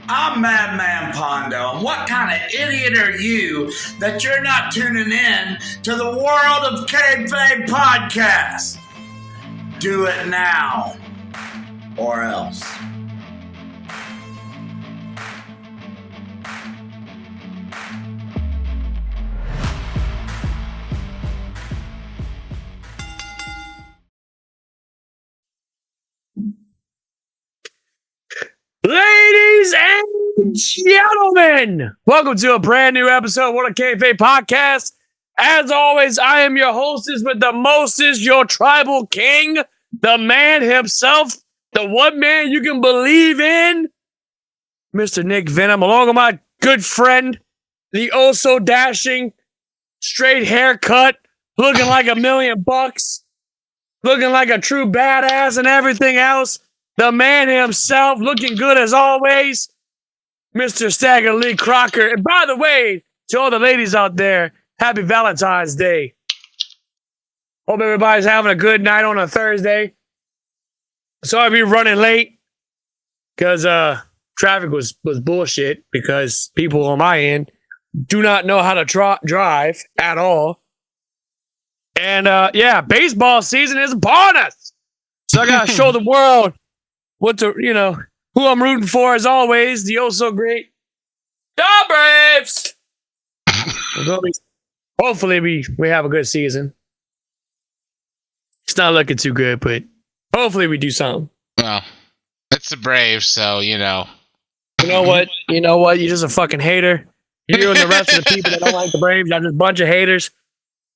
I'm Madman Pondo, and what kind of idiot are you that you're not tuning in to the World of Kayfabe podcast? Do it now, or else. Ladies and gentlemen, welcome to a brand new episode of What a Kayfabe podcast. As always, I am your hostess with the mostest, your tribal king, the man himself, the one man you can believe in, Mr. Nick Venom, along with my good friend, the oh-so dashing, straight haircut, looking like $1,000,000, looking like a true badass and everything else. The man himself, looking good as always, Mr. Stagger Lee Crocker. And by the way, to all the ladies out there, happy Valentine's Day. Hope everybody's having a good night on a Thursday. Sorry to be running late because traffic was bullshit because people on my end do not know how to drive at all. And yeah, baseball season is upon us. So I got to show the world who I'm rooting for as always, the oh so great the Braves. Hopefully we have a good season. It's not looking too good, but hopefully we do something. Well, it's the Braves, so you know. You know what? You're just a fucking hater. You and the rest of the people that don't like the Braves are just a bunch of haters.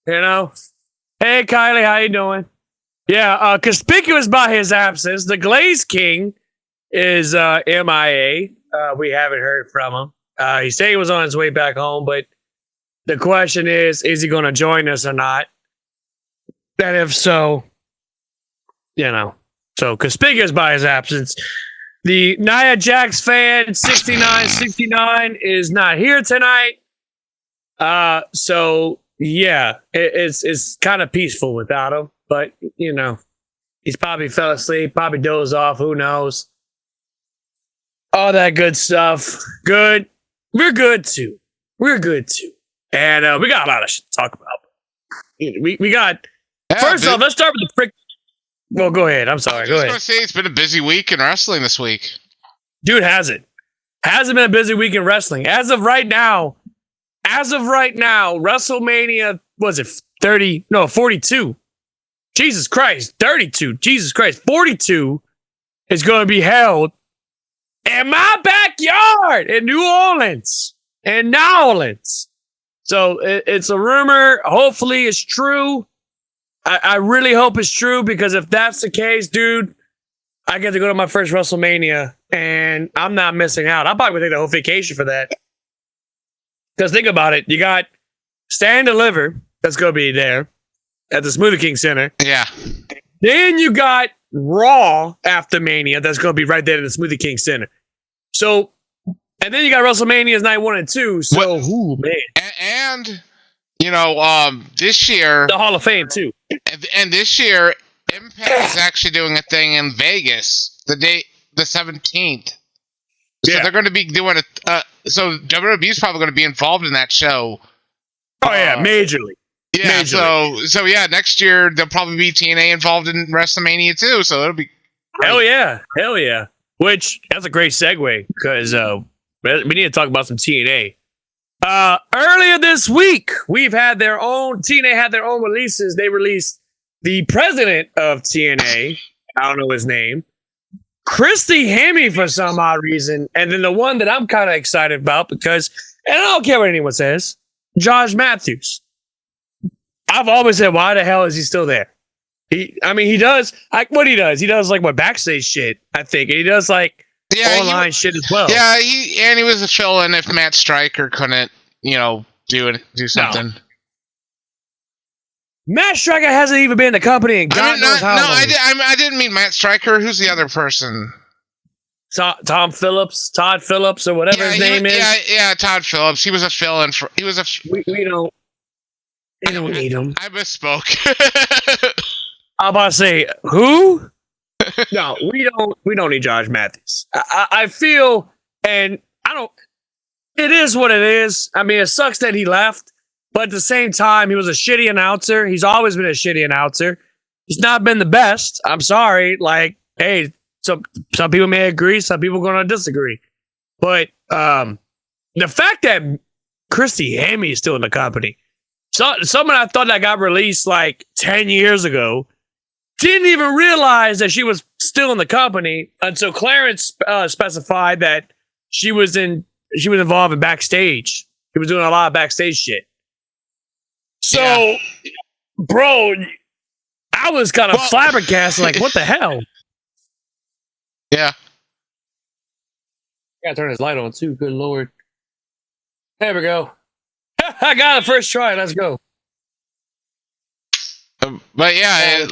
You know? Hey Kylie, how you doing? Yeah, conspicuous by his absence, the Glaze King is MIA. We haven't heard from him. He said he was on his way back home, but the question is he going to join us or not? And if so, so conspicuous by his absence. The Nia Jax fan 6969 is not here tonight. So yeah, it's kind of peaceful without him. But, he's probably fell asleep, probably dozed off, who knows. All that good stuff. Good. We're good, too. And we got a lot of shit to talk about. We got... First off, let's start with the frick... Well, go ahead. I'm sorry. Go ahead. I was going to say, it's been a busy week in wrestling this week. Dude, has it? Hasn't been a busy week in wrestling. As of right now, WrestleMania, was it 30? No, 42. Jesus Christ, 32. Jesus Christ, 42 is going to be held in my backyard in New Orleans. So it's a rumor. Hopefully it's true. I really hope it's true because if that's the case, dude, I get to go to my first WrestleMania and I'm not missing out. I'll probably take the whole vacation for that. Because think about it. You got Stand and Deliver that's going to be there at the Smoothie King Center. Yeah. Then you got Raw after Mania. That's going to be right there at the Smoothie King Center. So, and then you got WrestleMania's night 1 and 2. So, man. And this year... The Hall of Fame, too. And this year, Impact is actually doing a thing in Vegas, the 17th. So they're going to be doing so WWE's probably going to be involved in that show. Oh, yeah, majorly. Yeah, so yeah, next year there'll probably be TNA involved in WrestleMania too, so it'll be great. Hell yeah. Which, that's a great segue, because we need to talk about some TNA. Earlier this week, TNA had their own releases. They released the president of TNA, I don't know his name, Christy Hemme for some odd reason, and then the one that I'm kind of excited about because, and I don't care what anyone says, Josh Matthews. I've always said, why the hell is he still there? He does backstage shit, I think. And he does online shit as well. Yeah, he was a fill-in if Matt Stryker couldn't, do something. No. Matt Stryker hasn't even been in the company and God knows how long. I didn't mean Matt Stryker. Who's the other person? Todd Phillips, or whatever his name is. Yeah, Todd Phillips. He was a fill-in for. He was a. We don't. They don't need him. I misspoke. I'm about to say who? No, we don't need Josh Matthews. I feel And it is what it is. I mean, it sucks that he left, but at the same time, he was a shitty announcer. He's always been a shitty announcer. He's not been the best. I'm sorry. Like, hey, some people may agree, some people are going to disagree. But the fact that Christy Hemme is still in the company, someone I thought that got released like 10 years ago, didn't even realize that she was still in the company until Clarence specified that she was involved in backstage. She was doing a lot of backstage shit. So, bro, I was kind of flabbergasted. Like, what the hell? Yeah. Gotta turn his light on too. Good lord. There we go. I got it first try. Let's go. But yeah,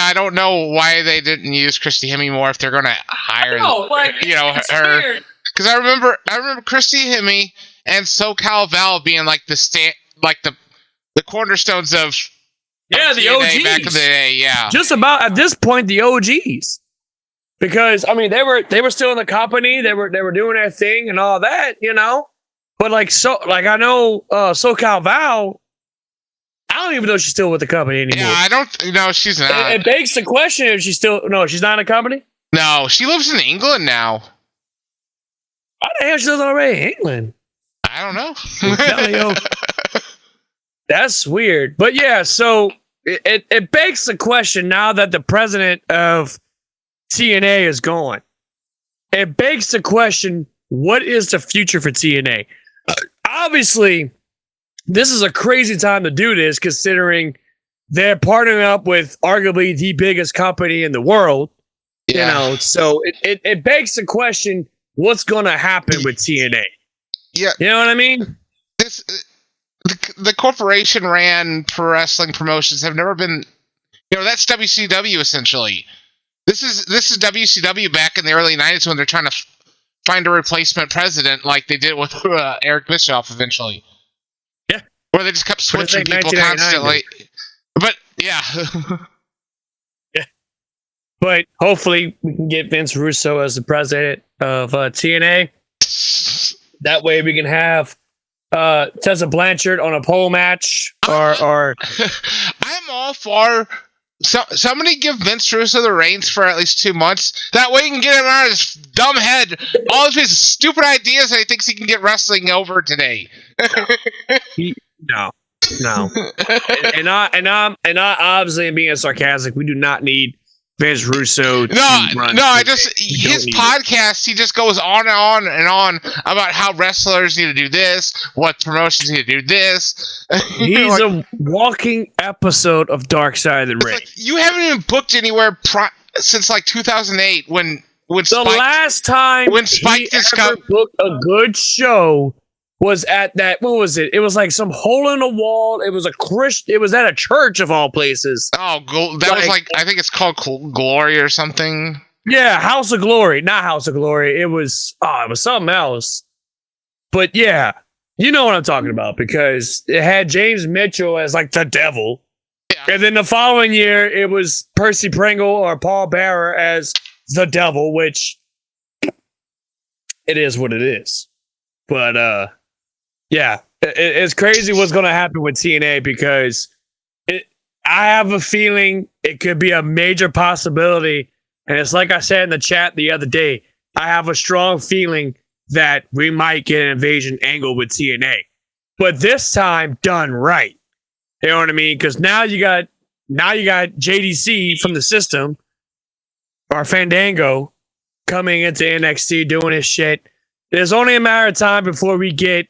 I don't know why they didn't use Christy Hemme more if they're gonna hire her. Because I remember Christy Hemme and SoCal Val being like the cornerstones of the TNA OGs back in the day. Yeah, just about at this point the OGs. Because I mean they were still in the company, they were doing their thing and all that, you know. But I know SoCal Val, I don't even know if she's still with the company anymore. Yeah, I don't know. She's not. It begs the question if she's still she's not in the company. No, she lives in England now. Why the hell she lives already in England? I don't know. That's weird. But yeah, so it begs the question now that the president of TNA is gone. It begs the question, what is the future for TNA? Obviously, this is a crazy time to do this, considering they're partnering up with arguably the biggest company in the world. Yeah. You know, so it begs the question, what's going to happen with TNA? Yeah. You know what I mean? The corporation ran pro wrestling promotions have never been, that's WCW essentially. This is WCW back in the early 90s when they're trying to find a replacement president like they did with Eric Bischoff eventually. Yeah. Where they just kept switching people constantly. But, yeah. Yeah. But hopefully we can get Vince Russo as the president of TNA. That way we can have Tessa Blanchard on a pole match or I'm all for somebody give Vince Russo the reins for at least 2 months. That way he can get him out of his dumb head. All of his stupid ideas that he thinks he can get wrestling over today. No. and I obviously am being sarcastic. We do not need Vince Russo to run. His podcast, he just goes on and on and on about how wrestlers need to do this, what promotions need to do this. He's a walking episode of Dark Side of the Ring. You haven't even booked anywhere since like 2008 when the last time Spike ever booked a good show was at that. What was it? It was like some hole in the wall. It was It was at a church of all places. Oh, that was I think it's called Glory or something. Yeah, House of Glory, not House of Glory. It was something else. But yeah, you know what I'm talking about because it had James Mitchell as like the devil, and then the following year it was Percy Pringle or Paul Bearer as the devil, which it is what it is. But yeah, it's crazy what's going to happen with TNA because I have a feeling it could be a major possibility. And it's like I said in the chat the other day, I have a strong feeling that we might get an invasion angle with TNA. But this time done right. You know what I mean? Because now you got JDC from the system, or Fandango, coming into NXT doing his shit. There's only a matter of time before we get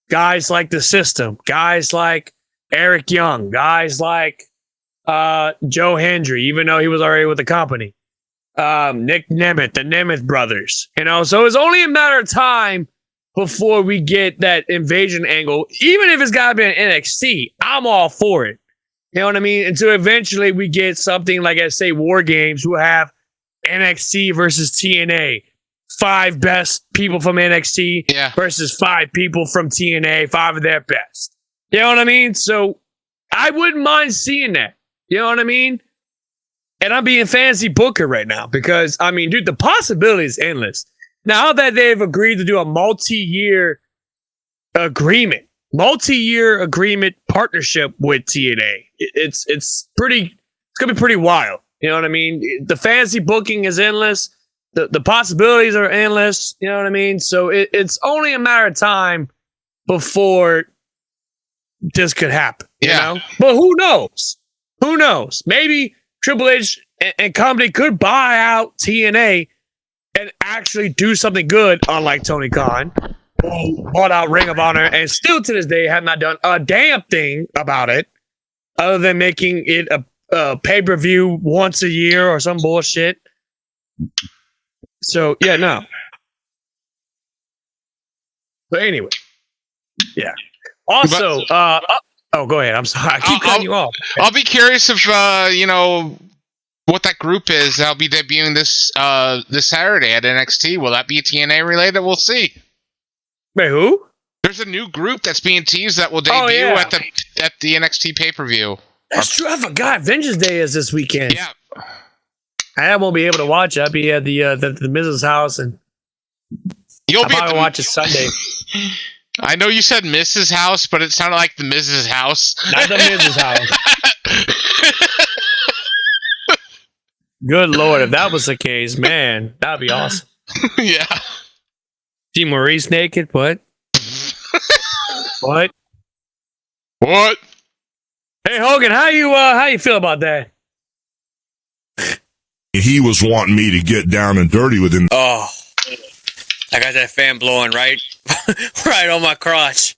guys like the system, guys like Eric Young, guys like Joe Hendry, even though he was already with the company. Nick Nemeth, the Nemeth brothers. So it's only a matter of time before we get that invasion angle. Even if it's got to be an NXT, I'm all for it. You know what I mean? Until eventually we get something like, say, War Games, who have NXT versus TNA. 5 best people from NXT versus 5 people from TNA, 5 of their best. You know what I mean? So I wouldn't mind seeing that. You know what I mean? And I'm being fancy booker right now because, I mean, dude, the possibility is endless. now that they've agreed to do a multi-year agreement partnership with TNA, it's gonna be pretty wild. You know what I mean? The fantasy booking is endless. The possibilities are endless. You know what I mean? So it's only a matter of time before this could happen. You know? But who knows? Who knows? Maybe Triple H and company could buy out TNA and actually do something good, unlike Tony Khan, who bought out Ring of Honor and still to this day have not done a damn thing about it other than making it a pay-per-view once a year or some bullshit. So, yeah, no. But anyway. Yeah. Also, go ahead. I'm sorry. I keep cutting you off. I'll be curious if, what that group is that'll be debuting this Saturday at NXT. Will that be TNA related? We'll see. Wait, who? There's a new group that's being teased that will debut at the NXT pay-per-view. That's true. I forgot. Vengeance Day is this weekend. Yeah. I won't be able to watch it. I'll be at the Mrs. house, and I'll probably watch it Sunday. I know you said Mrs. house, but it sounded like the Mrs. house. Not the Mrs. house. Good Lord, if that was the case, man, that'd be awesome. Yeah. See Maurice naked? What? What? What? Hey Hogan, how you feel about that? He was wanting me to get down and dirty with him. Oh, I got that fan blowing right on my crotch.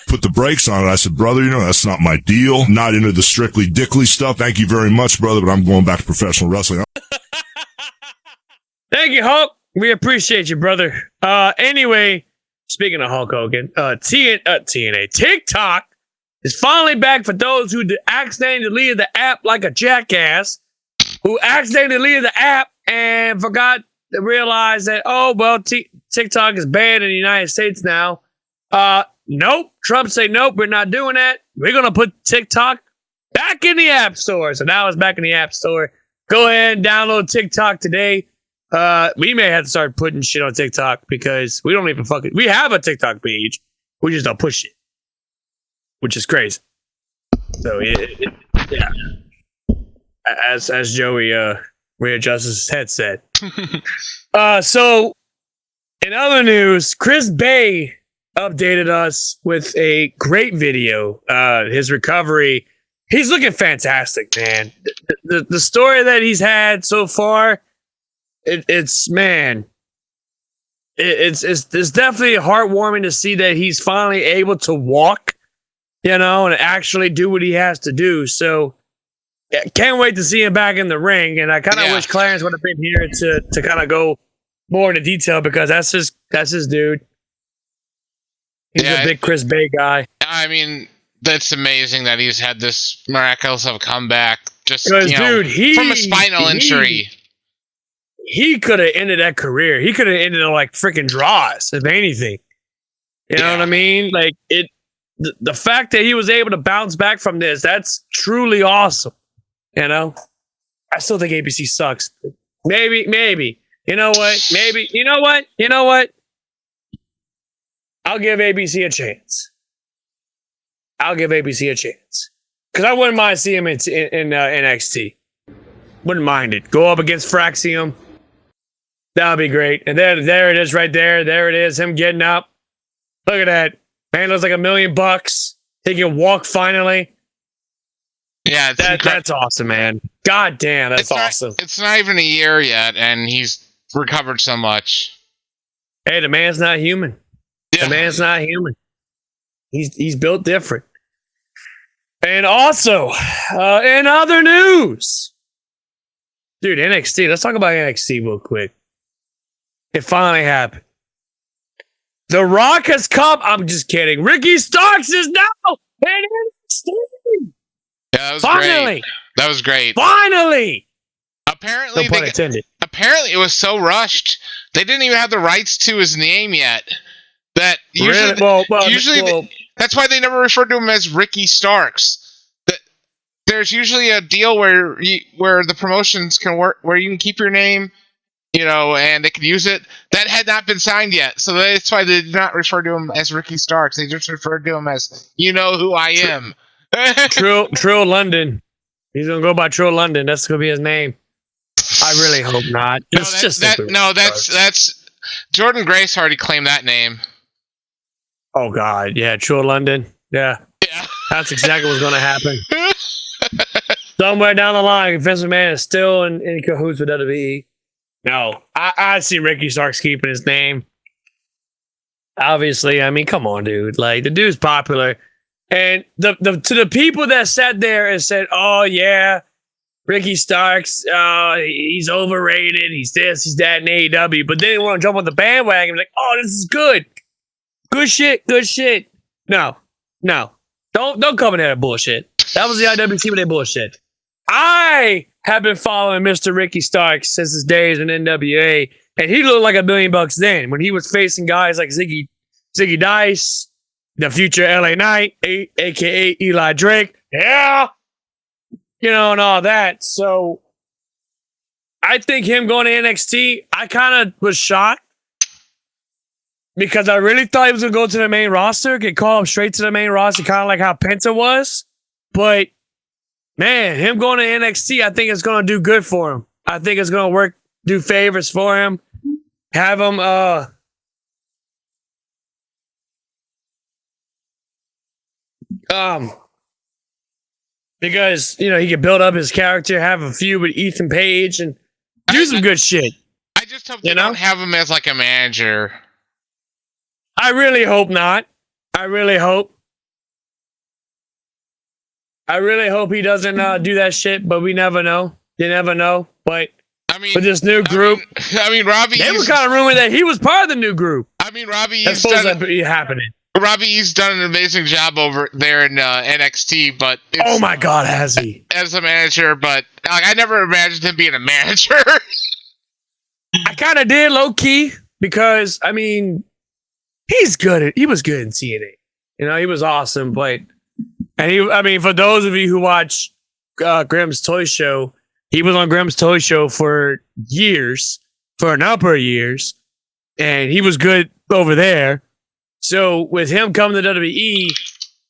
Put the brakes on it. I said, brother, that's not my deal. Not into the strictly dickly stuff. Thank you very much, brother, but I'm going back to professional wrestling. Thank you, Hulk. We appreciate you, brother. Anyway, speaking of Hulk Hogan, TNA, TikTok is finally back for those who accidentally deleted the app like a jackass, who accidentally deleted the app and forgot to realize that, TikTok is banned in the United States now. Nope. Trump say, nope, we're not doing that. We're going to put TikTok back in the App Store. So now it's back in the App Store. Go ahead and download TikTok today. We may have to start putting shit on TikTok because we don't even we have a TikTok page. We just don't push it, which is crazy. So, yeah. As Joey readjusts his headset. So, in other news, Chris Bay updated us with a great video. His recovery, he's looking fantastic, man. The story that he's had so far, it's definitely heartwarming to see that he's finally able to walk, and actually do what he has to do. So, can't wait to see him back in the ring, and I kind of wish Clarence would have been here to kind of go more into detail because that's his dude. He's a big Chris Bay guy. I mean, that's amazing that he's had this miraculous of a comeback. Just dude, from a spinal injury. He could have ended that career. He could have ended it like freaking draws, if anything. You know what I mean? Like the fact that he was able to bounce back from this, that's truly awesome. I still think ABC sucks. Maybe. You know what? Maybe. You know what? I'll give ABC a chance. Because I wouldn't mind seeing him in NXT. Wouldn't mind it. Go up against Fraxium. That would be great. And there it is right there. There it is. Him getting up. Look at that. Man looks like $1 million. He can walk finally. Yeah, that's awesome, man. God damn, that's awesome. It's not even a year yet, and he's recovered so much. Hey, the man's not human. Yeah. The man's not human. He's built different. And also, in other news, dude, NXT. Let's talk about NXT real quick. It finally happened. The Rock has come. I'm just kidding. Ricky Starks is now in NXT. Yeah, that was finally. Great. That was great. Finally. Apparently, No pun intended. Apparently, it was so rushed. They didn't even have the rights to his name yet. That usually, well, that's why they never referred to him as Ricky Starks. There's usually a deal where the promotions can work, where you can keep your name, and they could use it. That had not been signed yet, so that's why they did not refer to him as Ricky Starks. They just referred to him as "You Know Who I Am." Trill London. He's gonna go by Trill London. That's gonna be his name. I really hope not. That's Jordan Grace already claimed that name. Oh God, yeah, Trill London. Yeah, that's exactly what's gonna happen. Somewhere down the line, Vince McMahon is still in cahoots with WWE. No, I see Ricky Starks keeping his name. Obviously, I mean, come on, dude. Like, the dude's popular. And to the people that sat there and said, oh, yeah, Ricky Starks, he's overrated. He's this, he's that in AEW. But they didn't want to jump on the bandwagon. Like, oh, this is good. Good shit. No. Don't come in there with bullshit. That was the IWC with their bullshit. I have been following Mr. Ricky Starks since his days in NWA, and he looked like $1 million then when he was facing guys like Ziggy Dice, the future LA Knight, aka Eli Drake, and all that. So I think him going to NXT, I kind of was shocked because I really thought he was going to go to the main roster, get called up straight to the main roster, kind of like how Penta was, but man, him going to NXT, I think it's going to do good for him. I think it's going to do favors for him. Have him, because, he can build up his character, have a feud with Ethan Page, and do some good shit. I just hope they don't have him as like a manager. I really hope not. I really hope he doesn't do that shit, but we never know. You never know. But with this new group, Robbie, they were kind of rumored that he was part of the new group. Robbie's happening. Robbie's done an amazing job over there in NXT, but oh my God, has he as a manager? But I never imagined him being a manager. I kind of did, low key, because he was good in TNA. He was awesome, but. And for those of you who watch Grimm's Toy Show, he was on Grimm's Toy Show for a number of years, and he was good over there. So with him coming to WWE,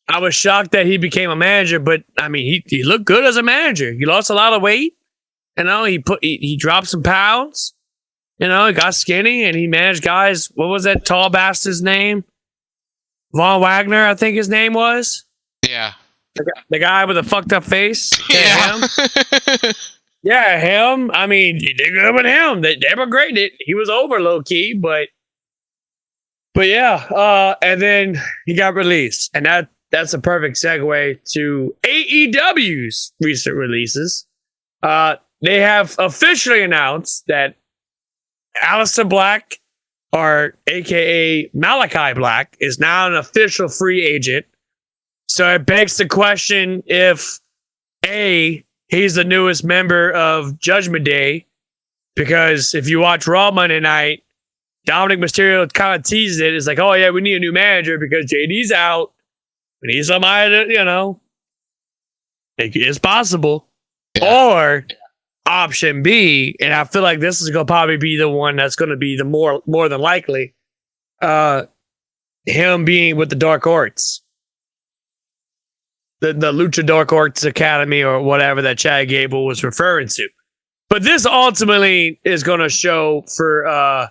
I was shocked that he became a manager, but he looked good as a manager. He lost a lot of weight, he dropped some pounds, he got skinny, and he managed guys. What was that tall bastard's name? Von Wagner, I think his name was. Yeah. The guy with a fucked up face? Yeah. Him? Yeah, him. You did good with him. They were great. He was over low key, but yeah. And then he got released. And that's a perfect segue to AEW's recent releases. They have officially announced that Aleister Black, or aka Malachi Black, is now an official free agent. So it begs the question if A, he's the newest member of Judgment Day, because if you watch Raw Monday night, Dominic Mysterio kind of teased it. It's like, oh yeah, we need a new manager because JD's out. We need somebody to, it's possible. Yeah. Or option B, and I feel like this is going to probably be the one that's going to be the more than likely, him being with the Dark Arts. The Lucha Dark Arts Academy or whatever that Chad Gable was referring to. But this ultimately is going to show for,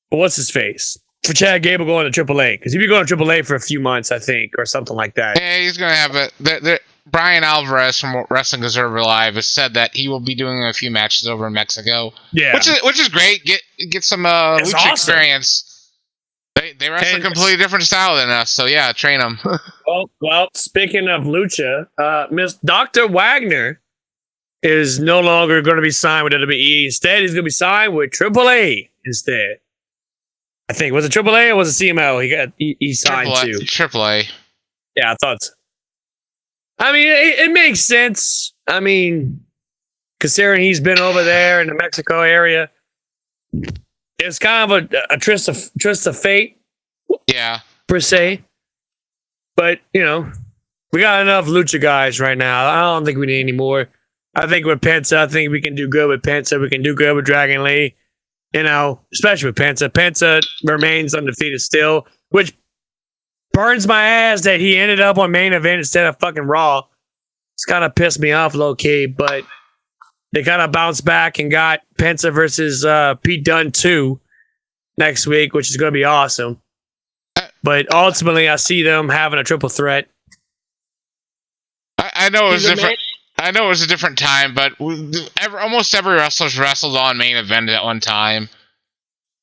what's his face? For Chad Gable going to AAA. Because he'd be going to AAA for a few months, I think, or something like that. Yeah, he's going to have it. Brian Alvarez from Wrestling Observer Live has said that he will be doing a few matches over in Mexico. Yeah. Which is great. Get some Lucha awesome. Experience. They wrestle a completely different style than us, so yeah, train them. well, speaking of Lucha, Miss Dr. Wagner is no longer going to be signed with WWE. Instead, he's going to be signed with AAA instead. I think. Was it AAA or was it CML he signed to? AAA. Yeah, I thought so. It makes sense. Considering he's been over there in the Mexico area. It's kind of a twist of fate. Yeah. Per se. But, we got enough Lucha guys right now. I don't think we need any more. I think with Penta, I think we can do good with Penta. We can do good with Dragon Lee. You know, especially with Penta. Penta remains undefeated still, which burns my ass that he ended up on main event instead of fucking Raw. It's kind of pissed me off low key, but they kind of bounced back and got Penta versus Pete Dunne 2 next week, which is going to be awesome. But ultimately, I see them having a triple threat. I know it was different. I know it was a different time, but almost every wrestler's wrestled on main event at one time.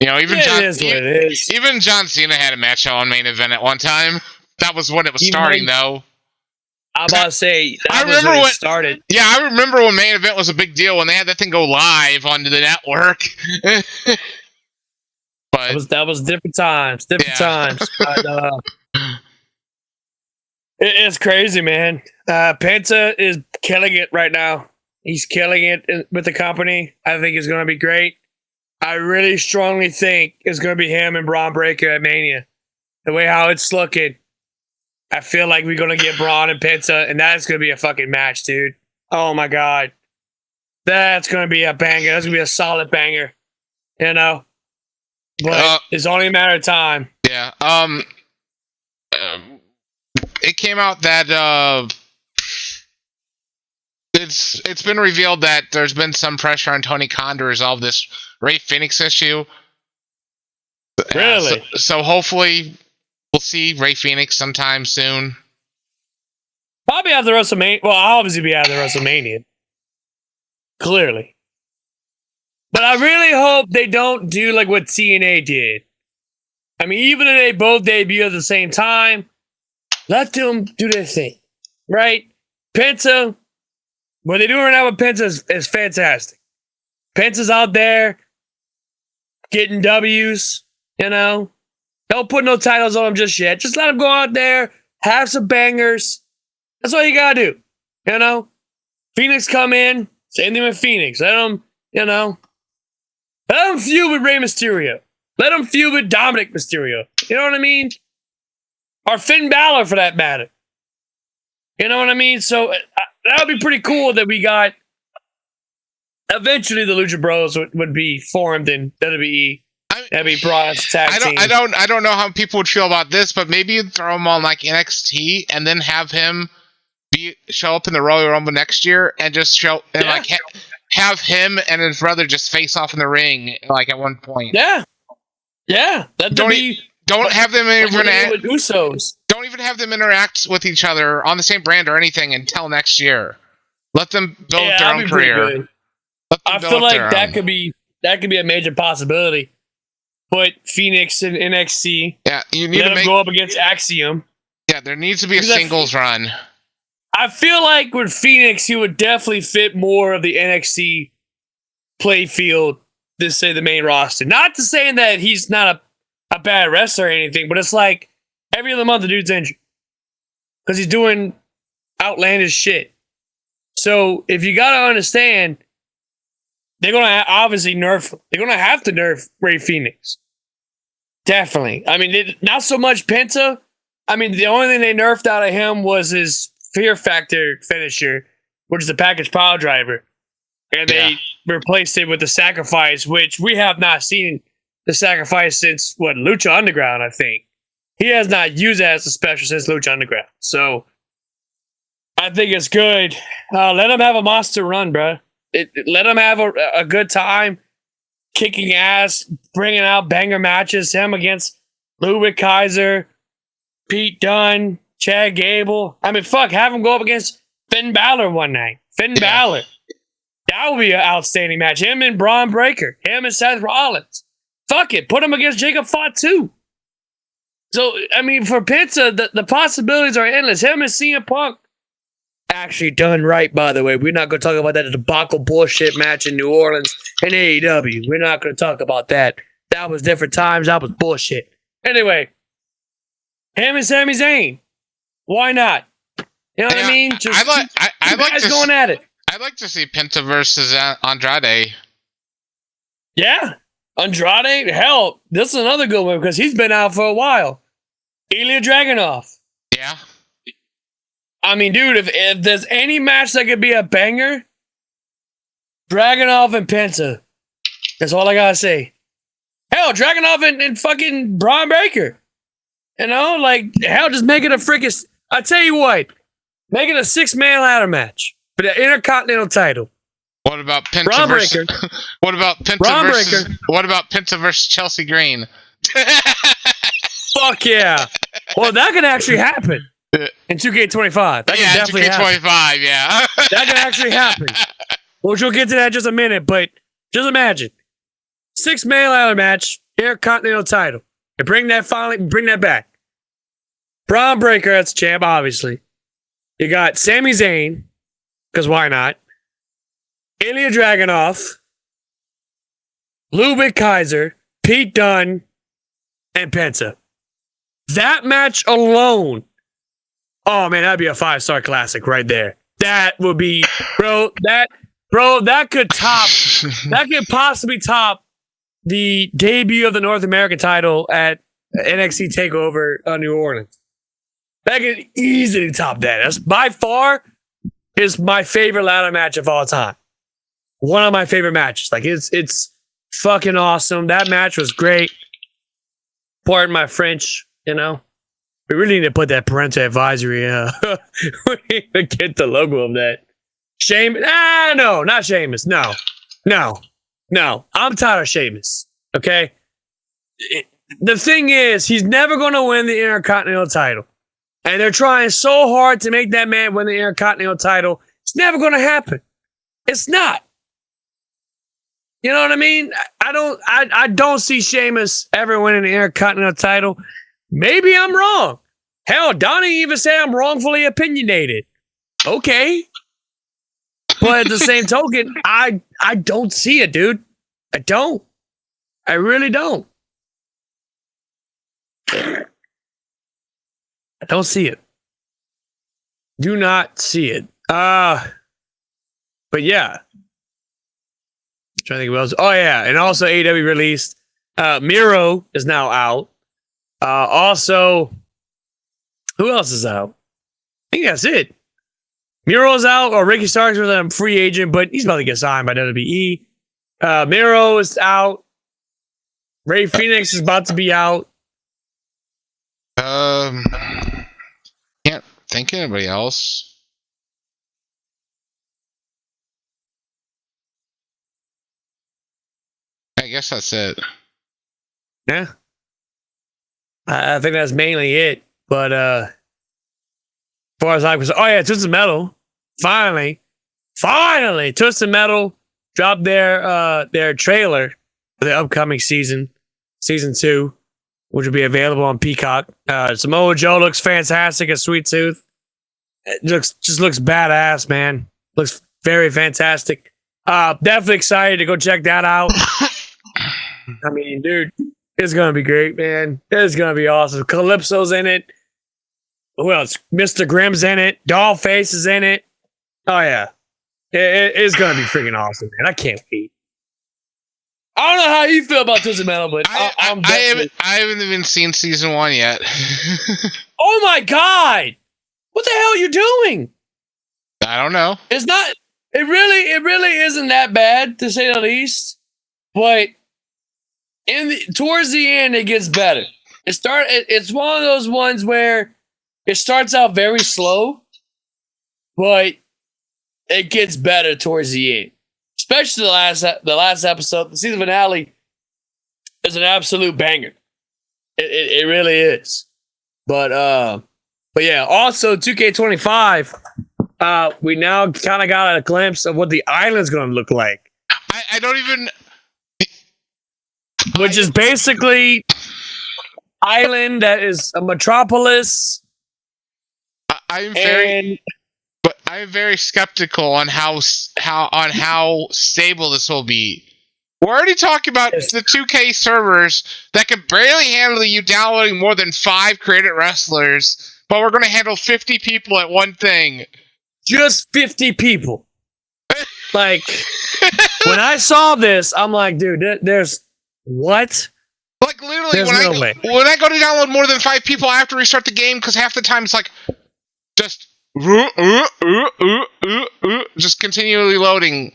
You know, even even John Cena had a match on main event at one time. That was when it was starting, though. I'm about to say, I remember when it started. Yeah, I remember when main event was a big deal when they had that thing go live onto the network. But that was different times. Times. But, it's crazy, man. Penta is killing it right now. He's killing it with the company. I think it's going to be great. I really strongly think it's going to be him and Braun Breaker at Mania. The way how it's looking, I feel like we're going to get Braun and Penta, and that's going to be a fucking match, dude. Oh, my God. That's going to be a banger. That's going to be a solid banger. You know? But it's only a matter of time. Yeah. It came out that it's been revealed that there's been some pressure on Tony Khan to resolve this Rey Fenix issue. Really? So hopefully we'll see Rey Fenix sometime soon. Probably after WrestleMania. Well, I'll obviously be after WrestleMania. Clearly. But I really hope they don't do like what TNA did. I mean, even if they both debut at the same time, let them do their thing. Right? Penta, what they do right now with Penta is fantastic. Penta's out there getting W's, you know. Don't put no titles on him just yet. Just let him go out there, have some bangers. That's all you gotta do, you know. Phoenix come in, same thing with Phoenix. Let him, you know. Let him feud with Rey Mysterio. Let him feud with Dominic Mysterio. You know what I mean? Or Finn Balor, for that matter. You know what I mean? So that would be pretty cool that we got. Eventually, the Lucha Bros would be formed in WWE. That'd be brought as tag team. I don't know how people would feel about this, but maybe you'd throw him on like NXT and then have him show up in the Royal Rumble next year and just show and have him and his brother just face off in the ring like at one point. Yeah. Don't have them interact with Usos. Don't even have them interact with each other on the same brand or anything until next year. Let them build their own career. I feel like that could be a major possibility. Put Phoenix in NXT. Yeah, you need to go up against Axiom. Yeah, there needs to be a singles run. I feel like with Phoenix, he would definitely fit more of the NXT play field than, say, the main roster. Not to say that he's not a bad wrestler or anything, but it's like every other month the dude's injured. Because he's doing outlandish shit. So if you got to understand, they're going to obviously nerf. They're going to have to nerf Rey Fenix. Definitely. I mean, not so much Penta. I mean, the only thing they nerfed out of him was his Fear Factor finisher, which is the package power driver. And they replaced it with the Sacrifice, which we have not seen the Sacrifice since, Lucha Underground, I think. He has not used that as a special since Lucha Underground. So, I think it's good. Let him have a monster run, bro. Let him have a good time, kicking ass, bringing out banger matches. Him against Ludwig Kaiser, Pete Dunne, Chad Gable. I mean, fuck, have him go up against Finn Balor one night. Balor. That would be an outstanding match. Him and Braun Breaker. Him and Seth Rollins. Fuck it. Put him against Jacob Fott too. So, I mean, for Penta, the possibilities are endless. Him and CM Punk. Actually done right, by the way. We're not going to talk about that debacle bullshit match in New Orleans and AEW. We're not going to talk about that. That was different times. That was bullshit. Anyway, him and Sami Zayn. Why not? You know what I mean? Just I like guys going at it. I'd like to see Penta versus Andrade. Yeah. Andrade, hell, this is another good one because he's been out for a while. Ilya Dragunov. Yeah. I mean, dude, if there's any match that could be a banger, Dragunov and Penta. That's all I gotta say. Hell, Dragunov and fucking Braun Breaker. You know, like, hell, just make it a freaking... I tell you what, make it a 6-man ladder match for the Intercontinental title. What about Penta Braun versus... Breaker. What about Penta Braun versus... Breaker. What about Penta versus Chelsea Green? Fuck yeah. Well, that can actually happen in 2K25. That can definitely happen. 2K25, yeah. That can actually happen. Which we'll get to that in just a minute, but just imagine. 6-man ladder match, Intercontinental title. And bring that back. Braun Breaker, that's champ, obviously. You got Sami Zayn, because why not? Ilya Dragunov, Ludwig Kaiser, Pete Dunne, and Penta. That match alone, oh man, that'd be a 5-star classic right there. That would be, that could possibly top the debut of the North American title at NXT TakeOver New Orleans. That could easily top that. That's by far is my favorite ladder match of all time. One of my favorite matches. Like it's fucking awesome. That match was great. Pardon my French, you know. We really need to put that parental advisory. We need to get the logo of that. No, not Sheamus. No. I'm tired of Sheamus. Okay. The thing is, he's never going to win the Intercontinental title. And they're trying so hard to make that man win the Intercontinental title. It's never going to happen. It's not. You know what I mean? I don't see Sheamus ever winning the Intercontinental title. Maybe I'm wrong. Hell, Donnie even said I'm wrongfully opinionated. Okay. But at the same token, I don't see it, dude. I don't. I really don't. I don't see it. Do not see it. But yeah. I'm trying to think what else. Oh yeah, and also AEW released Miro is now out. Also, who else is out? I think that's it. Miro's out, or Ricky Starks was a free agent, but he's about to get signed by WWE. Miro is out. Ray Phoenix is about to be out. Can't think of anybody else. I guess that's it. Yeah. I think that's mainly it. But as far as I'm concerned, oh yeah, Twisted Metal. Finally, Twisted Metal dropped their trailer for the upcoming season 2, which will be available on Peacock. Samoa Joe looks fantastic as Sweet Tooth. It just looks badass, man. Looks very fantastic. Definitely excited to go check that out. I mean, dude, it's gonna be great, man. It's gonna be awesome. Calypso's in it. Who else? Mr. Grimm's in it. Dollface is in it. Oh yeah, it's gonna be freaking awesome, man. I can't wait. I don't know how you feel about Twisted Metal, but I haven't even seen season 1 yet. Oh my god! What the hell are you doing? I don't know. It's not. It really isn't that bad, to say the least. But towards the end, it gets better. It's one of those ones where it starts out very slow, but it gets better towards the end. Especially the last episode, the season finale is an absolute banger. It really is. But yeah. Also, 2K25, we now kind of got a glimpse of what the island's going to look like. I don't even. Which is basically island that is a metropolis. I'm very skeptical on how stable this will be. We're already talking about the 2K servers that can barely handle you downloading more than 5 created wrestlers, but we're going to handle 50 people at one thing. Just 50 people. Like, when I saw this, I'm like, dude, there's what? Like, literally, when I go to download more than 5 people, I have to restart the game because half the time it's like just continually loading.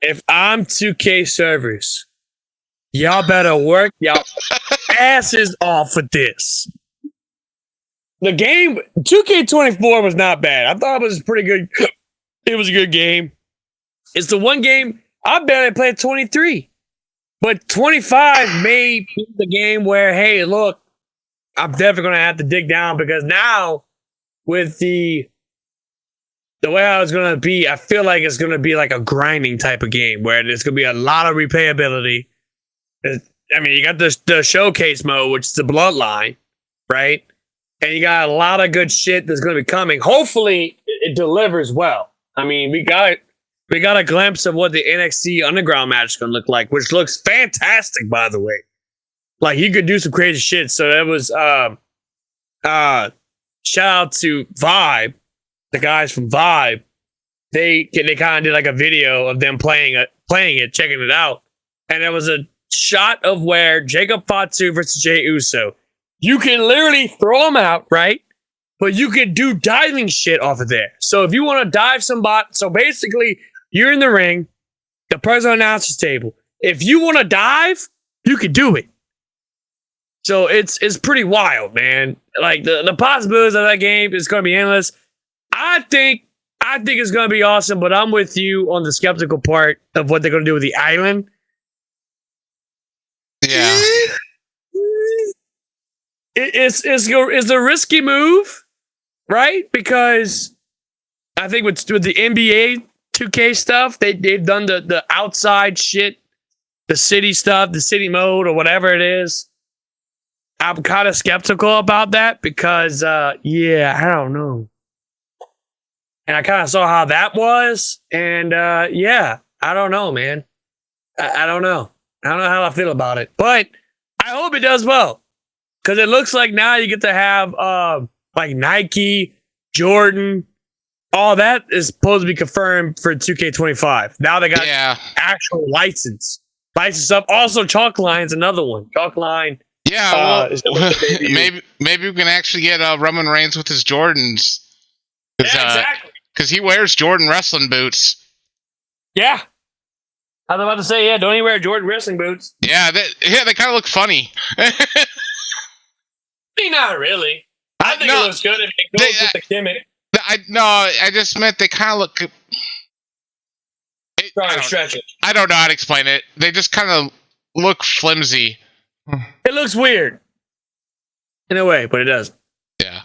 if I'm 2K servers, y'all better work y'all asses off with this. The game 2K24 was not bad. I thought it was pretty good. It was a good game. It's the one game I barely played 23. But 25 may be the game where, hey, look, I'm definitely going to have to dig down because now with the way I was going to be, I feel like it's going to be like a grinding type of game where there's going to be a lot of replayability. I mean, you got the showcase mode, which is the bloodline, right? And you got a lot of good shit that's going to be coming. Hopefully, it delivers well. I mean, we got a glimpse of what the NXT Underground match is going to look like, which looks fantastic, by the way. Like, you could do some crazy shit. So that was shout out to Vibe, the guys from Vibe. They kind of did like a video of them playing it, checking it out, and it was a shot of where Jacob Fatu versus Jey Uso. You can literally throw them out, right? But you can do diving shit off of there. So if you want to dive so basically you're in the ring, the person announcer's table. If you want to dive, you can do it. So it's pretty wild, man. Like the possibilities of that game is going to be endless. I think it's going to be awesome, but I'm with you on the skeptical part of what they're going to do with the island. Yeah. It's a risky move, right? Because I think with the NBA 2K stuff, they've done the outside shit, the city stuff, the city mode or whatever it is. I'm kind of skeptical about that because, I don't know. And I kind of saw how that was. And, I don't know, man. I don't know. I don't know how I feel about it. But I hope it does well. Because it looks like now you get to have, like Nike, Jordan, all that is supposed to be confirmed for 2K25. Now they got actual license up. Also, Chalkline's another one. Chalkline. Yeah, maybe we can actually get Roman Reigns with his Jordans. Exactly. Because he wears Jordan wrestling boots. Yeah. I was about to say, don't he wear Jordan wrestling boots? Yeah, they kind of look funny. Not really. I think it looks good if it goes with the gimmick. I just meant they kind of look. I don't know how to explain it. They just kind of look flimsy. It looks weird in a way, but it doesn't. Yeah,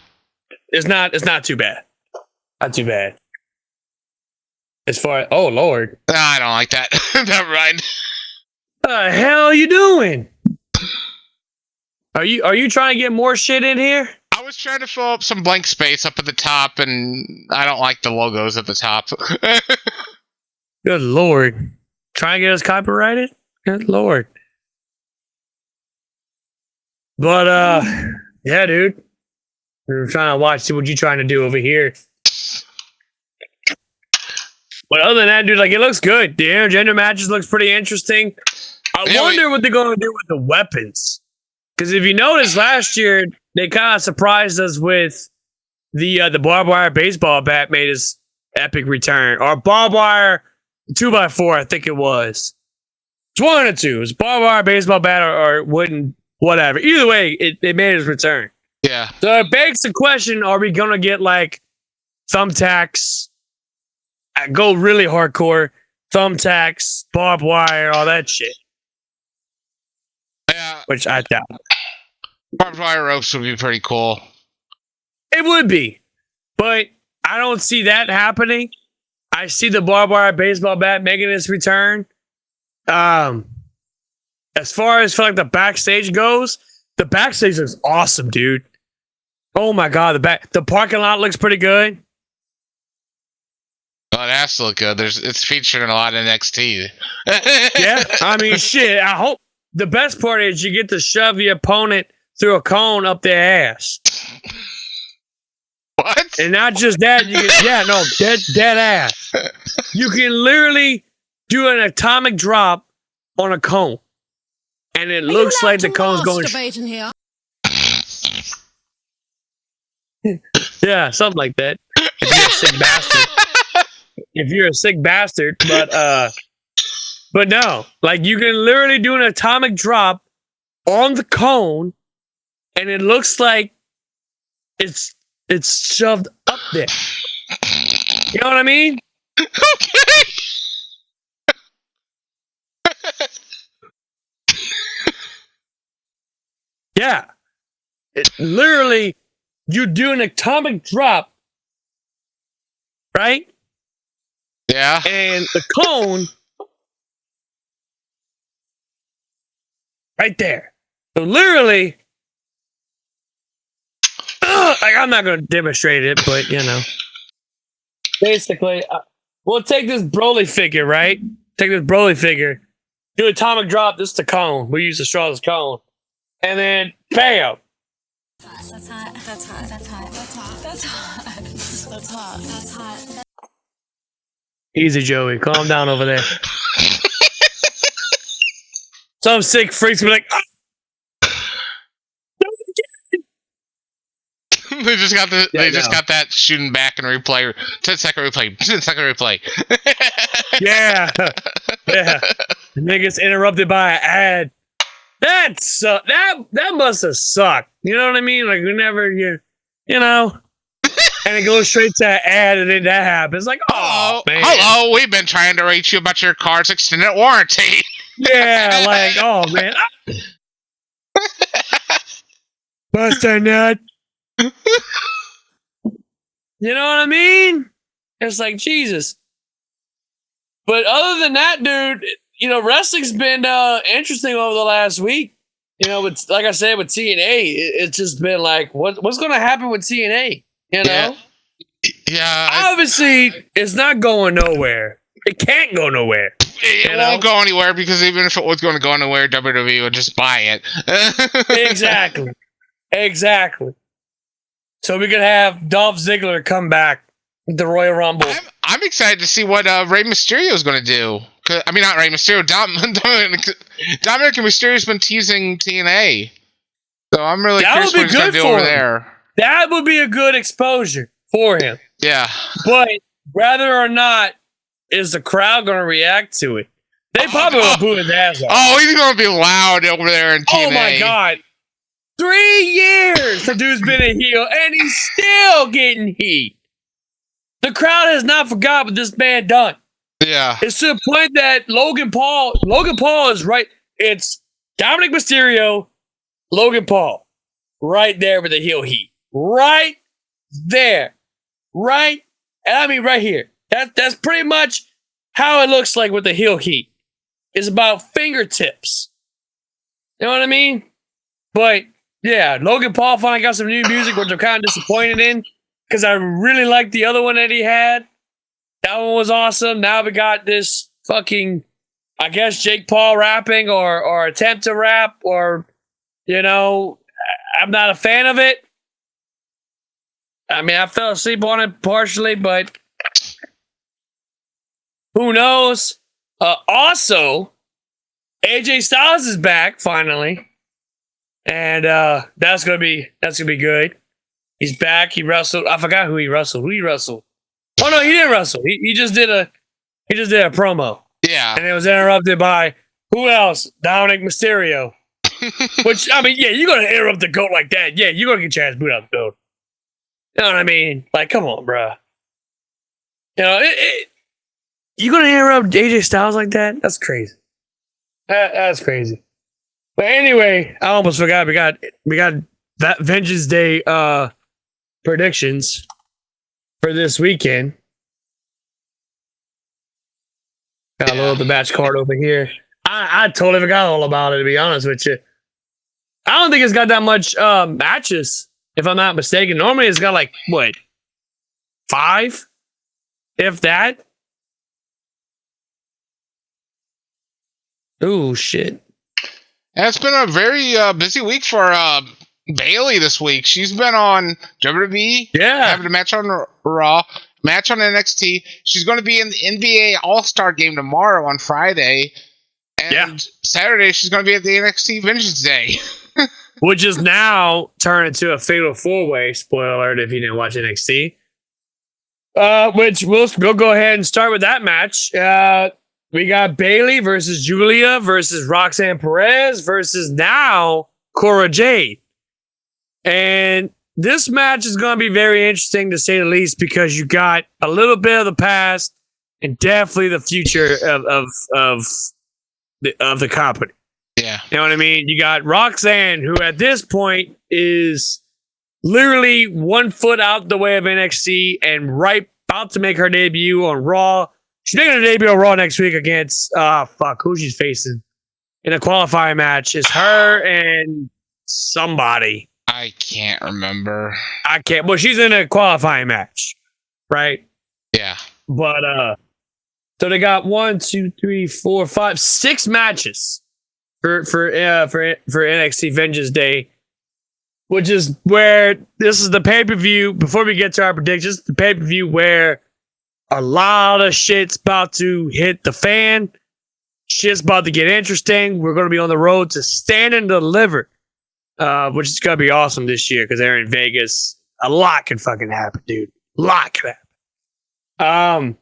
it's not too bad. Not too bad. As far as Lord, I don't like that. Never mind. The hell you doing? Are you trying to get more shit in here? I was trying to fill up some blank space up at the top, and I don't like the logos at the top. Good Lord. Trying to get us copyrighted? Good Lord. But, yeah, dude. We're trying to see what you're trying to do over here. But other than that, dude, like, it looks good. The intergender matches looks pretty interesting. I wonder what they're going to do with the weapons. Because if you notice, last year, they kind of surprised us with the barbed wire baseball bat made his epic return. Or barbed wire 2x4, I think it was. It's one of the two. It was barbed wire baseball bat or wooden, whatever. Either way, it made his return. Yeah. So it begs the question, are we going to get like thumbtacks, go really hardcore, thumbtacks, barbed wire, all that shit? Yeah. Which I doubt. Barbed wire ropes would be pretty cool. It would be. But I don't see that happening. I see the barbed wire baseball bat making its return. As far as for like the backstage goes, the backstage looks awesome, dude. Oh my god, the parking lot looks pretty good. Oh, it has to look good. It's featured in a lot of NXT. Yeah, I mean, shit. I hope the best part is you get to shove your opponent through a cone up their ass. What? And not just that, you can, dead ass. You can literally do an atomic drop on a cone, and it looks like the cone's going. Here? Yeah, something like that. If you're a sick bastard. But But no, like you can literally do an atomic drop on the cone, and it looks like it's shoved up there. You know what I mean? Okay. Yeah. It literally, you do an atomic drop, right? Yeah. And the cone right there. So literally, like I'm not going to demonstrate it, but you know, basically, we'll take this Broly figure, right? Take this Broly figure, do atomic drop. This is the cone. We use the straw as cone, and then bam. That's hot. That's hot. That's hot. That's hot. That's hot. That's hot. That's hot. Easy, Joey. Calm down over there. Some sick freaks will be like, They just got the. Yeah, they just got that shooting back and replay. 10-second replay. 10-second replay. yeah, yeah. The niggas interrupted by an ad. That must have sucked. You know what I mean? Like whenever you know, and it goes straight to an ad, and then that happens. Like, oh man, hello. We've been trying to reach you about your car's extended warranty. Yeah, like, oh man, bust a nut. You know what I mean? It's like Jesus. But other than that, dude, you know, wrestling's been interesting over the last week. You know, with, like I said, with TNA, it's just been like, what's going to happen with TNA? You know? Yeah. Obviously, it's not going nowhere. It can't go nowhere. It won't go anywhere because even if it was going to go nowhere, WWE would just buy it. Exactly. Exactly. So we could have Dolph Ziggler come back with the Royal Rumble. I'm excited to see what Rey Mysterio is going to do. I mean, not Rey Mysterio. Dominic Mysterio's been teasing TNA. So I'm really curious what he's going to do over there. That would be a good exposure for him. Yeah. But whether or not is the crowd going to react to it, they probably will boo his ass off. Oh, he's going to be loud over there in TNA. Oh, my God. 3 years the dude's been a heel, and he's still getting heat. The crowd has not forgot what this man done. Yeah. It's to the point that Logan Paul is right. It's Dominic Mysterio, Logan Paul, right there with the heel heat. Right there. Right? And I mean right here. That's pretty much how it looks like with the heel heat. It's about fingertips. You know what I mean? But yeah, Logan Paul finally got some new music, which I'm kind of disappointed in because I really liked the other one that he had. That one was awesome. Now we got this fucking, I guess, Jake Paul rapping or attempt to rap, or, you know, I'm not a fan of it. I mean, I fell asleep on it partially, but who knows? Also, AJ Styles is back finally. And that's gonna be good. He's back. He wrestled. I forgot who he wrestled. Who he wrestled? Oh no, he didn't wrestle. He just did a promo. Yeah. And it was interrupted by who else? Dominic Mysterio. Which, I mean, yeah, you're gonna interrupt the GOAT like that. Yeah, you're gonna get your ass booed out the GOAT. You know what I mean? Like, come on, bruh. You know, you gonna interrupt AJ Styles like that? That's crazy. That's crazy. But anyway, I almost forgot. We got that Vengeance Day predictions for this weekend. Got a little the match card over here. I totally forgot all about it, to be honest with you. I don't think it's got that much matches, if I'm not mistaken. Normally it's got like, what, 5? If that? Ooh, shit. And it's been a very busy week for Bailey this week. She's been on WWE, having a match on Raw, match on NXT. She's going to be in the NBA All-Star Game tomorrow on Friday. And Saturday, she's going to be at the NXT Vengeance Day. Which is now turned into a fatal 4-way. Spoiler alert if you didn't watch NXT. Which we'll go ahead and start with that match. we got Bailey versus Julia versus Roxanne Perez versus now Cora Jade. And this match is going to be very interesting to say the least because you got a little bit of the past and definitely the future of the company. Yeah. You know what I mean? You got Roxanne, who at this point is literally 1 foot out the way of NXT and right about to make her debut on Raw. She's making her debut on Raw next week against who she's facing in a qualifying match. It's her and somebody. I can't remember. Well, she's in a qualifying match, right? Yeah. But so they got 1, 2, 3, 4, 5, 6 matches for NXT Vengeance Day, which is where this is the pay-per-view. Before we get to our predictions, the pay-per-view where a lot of shit's about to hit the fan. Shit's about to get interesting. We're going to be on the road to Stand and Deliver, which is going to be awesome this year because they're in Vegas. A lot can fucking happen, dude. A lot can happen.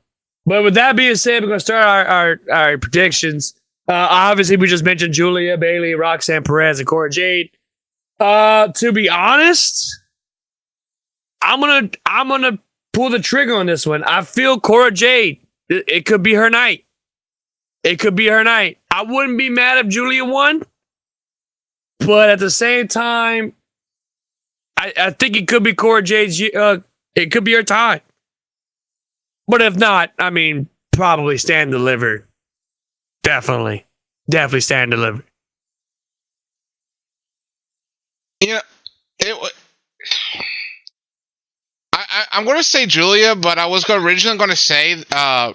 But with that being said, we're going to start our predictions. Obviously, we just mentioned Julia, Bailey, Roxanne Perez, and Cora Jade. To be honest, I'm gonna pull the trigger on this one. I feel Cora Jade. It could be her night. It could be her night. I wouldn't be mad if Julia won, but at the same time, I think it could be Cora Jade's. It could be her time. But if not, I mean, probably Stand Deliver. Definitely Stand Deliver. You know, I'm going to say Julia, but I was originally going to say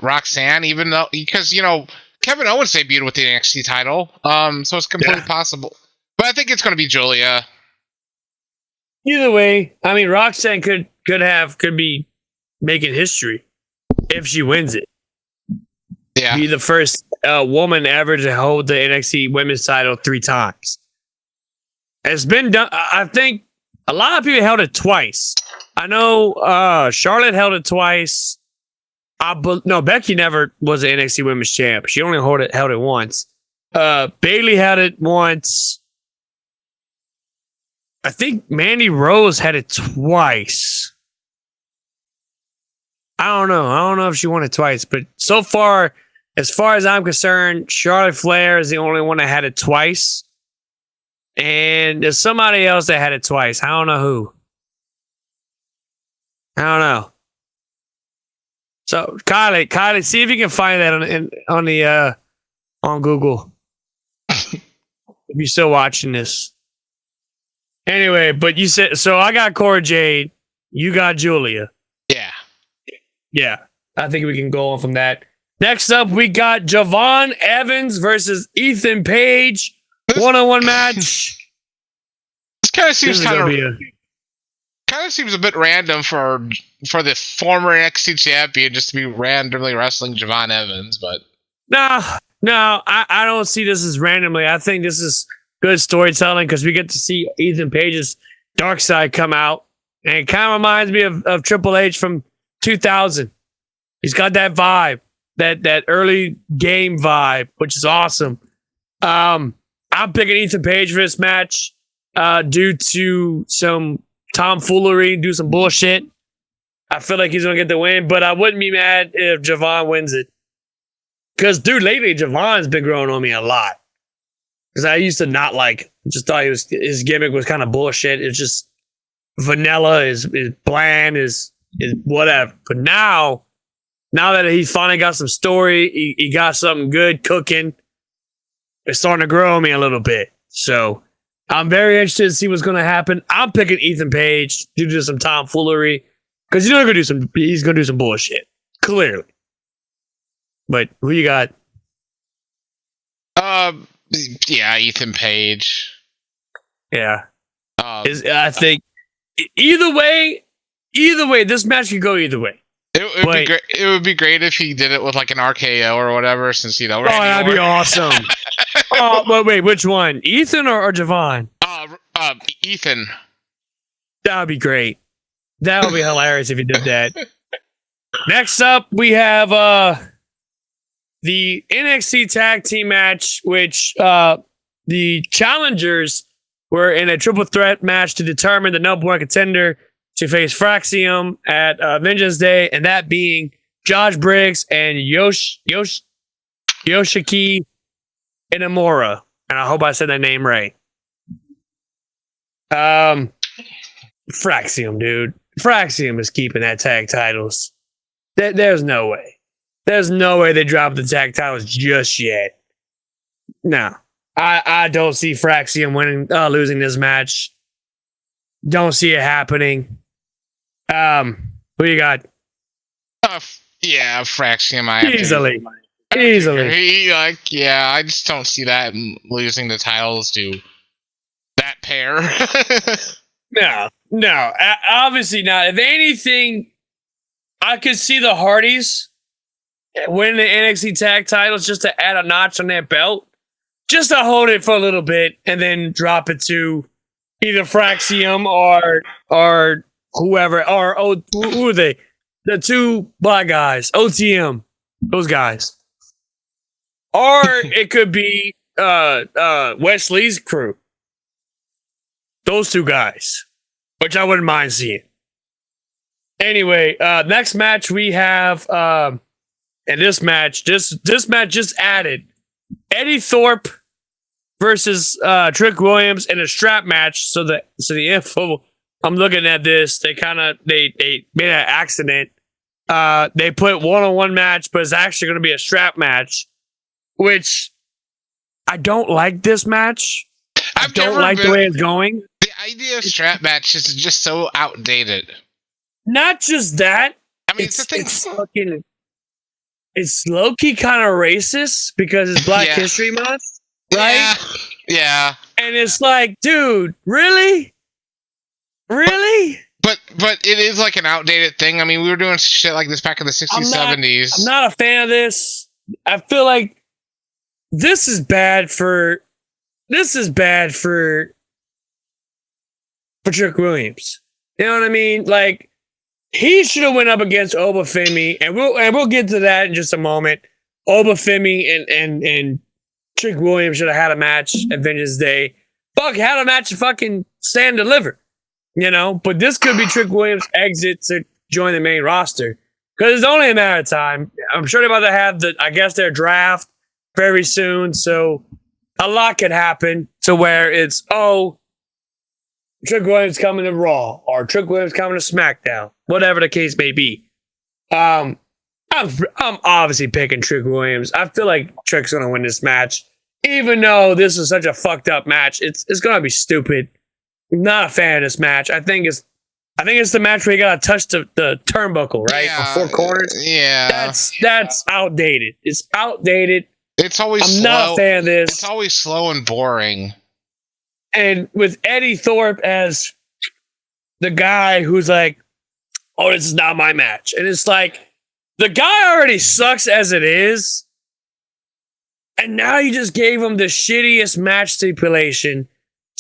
Roxanne, even though because Kevin Owens debuted with the NXT title, so it's completely possible. But I think it's going to be Julia. Either way, I mean, Roxanne could be making history if she wins it. Yeah, be the first woman ever to hold the NXT Women's title 3 times. It's been done. I think a lot of people held it twice. I know Charlotte held it twice. No, Becky never was an NXT Women's Champ. She only held it once. Bailey had it once. I think Mandy Rose had it twice. I don't know if she won it twice, but so far, as far as I'm concerned, Charlotte Flair is the only one that had it twice. And there's somebody else that had it twice. I don't know who. I don't know. So Kylie, see if you can find that on Google. If you're still watching this. Anyway, but you said so. I got Cora Jade. You got Julia. Yeah. I think we can go on from that. Next up, we got Javon Evans versus Ethan Page. 1-on-1 match. This kind of seems a bit random for the former NXT champion just to be randomly wrestling Javon Evans, but no, I don't see this as randomly. I think this is good storytelling because we get to see Ethan Page's dark side come out, and it kind of reminds me of Triple H from 2000. He's got that vibe, that early game vibe, which is awesome. I'm picking Ethan Page for this match due to some tomfoolery, do some bullshit. I feel like he's going to get the win, but I wouldn't be mad if Javon wins it. Because, dude, lately Javon's been growing on me a lot. Because I used to not just thought his gimmick was kind of bullshit. It's just vanilla, is bland, is whatever. But now that he's finally got some story, he got something good cooking, it's starting to grow on me a little bit. So I'm very interested to see what's going to happen. I'm picking Ethan Page due to some tomfoolery because he's going to do some bullshit, clearly. But who you got? Yeah, Ethan Page. Yeah, I think either way, this match could go either way. It would be great. It would be great if he did it with like an RKO or whatever, since that'd be awesome. But wait, which one, Ethan or Javon? Ethan. That would be great. That would be hilarious if he did that. Next up, we have the NXT tag team match, which the challengers were in a triple threat match to determine the number one contender to face Fraxium at Vengeance Day, and that being Josh Briggs and Yoshiki Inamura. And I hope I said that name right. Fraxium, dude. Fraxium is keeping that tag titles. There's no way. There's no way they drop the tag titles just yet. No. I don't see Fraxium losing this match. Don't see it happening. Who you got? Yeah, Fraxium. Easily. I just don't see that losing the titles to that pair. No, obviously not. If anything, I could see the Hardys winning the NXT tag titles just to add a notch on their belt, just to hold it for a little bit and then drop it to either Fraxium or whoever, or who are they? The two black guys, OTM, those guys. Or it could be Wesley's crew. Those two guys, which I wouldn't mind seeing. Anyway, next match we have, and this match just added Eddie Thorpe versus Trick Williams in a strap match. So the info I'm looking at this, they made an accident. They put one-on-one match, but it's actually going to be a strap match, which I don't like this match. I don't like the way it's going. The idea of strap matches is just so outdated. Not just that. I mean, it's low-key kind of racist because it's Black History Month, right? Yeah. And it's like, dude, really? Really? But it is like an outdated thing. I mean, we were doing shit like this back in the 60s, 70s. I'm not a fan of this. I feel like this is bad for Trick Williams. You know what I mean? Like, he should have went up against Obafemi, and we'll get to that in just a moment. Obafemi and Trick Williams should have had a match at Vengeance Day. Had a match to fucking stand and deliver. You know, but this could be Trick Williams' exit to join the main roster. Because it's only a matter of time. I'm sure they're about to have their draft very soon. So a lot could happen to where it's, Trick Williams coming to Raw or Trick Williams coming to SmackDown, whatever the case may be. I'm obviously picking Trick Williams. I feel like Trick's going to win this match. Even though this is such a fucked up match, it's going to be stupid. Not a fan of this match. I think it's the match where you gotta touch the turnbuckle, right? Yeah, on 4 corners. Yeah. That's outdated. It's outdated. It's always I'm slow. not a fan of this. It's always slow and boring. And with Eddie Thorpe as the guy who's like, oh, this is not my match. And it's like, the guy already sucks as it is. And now you just gave him the shittiest match stipulation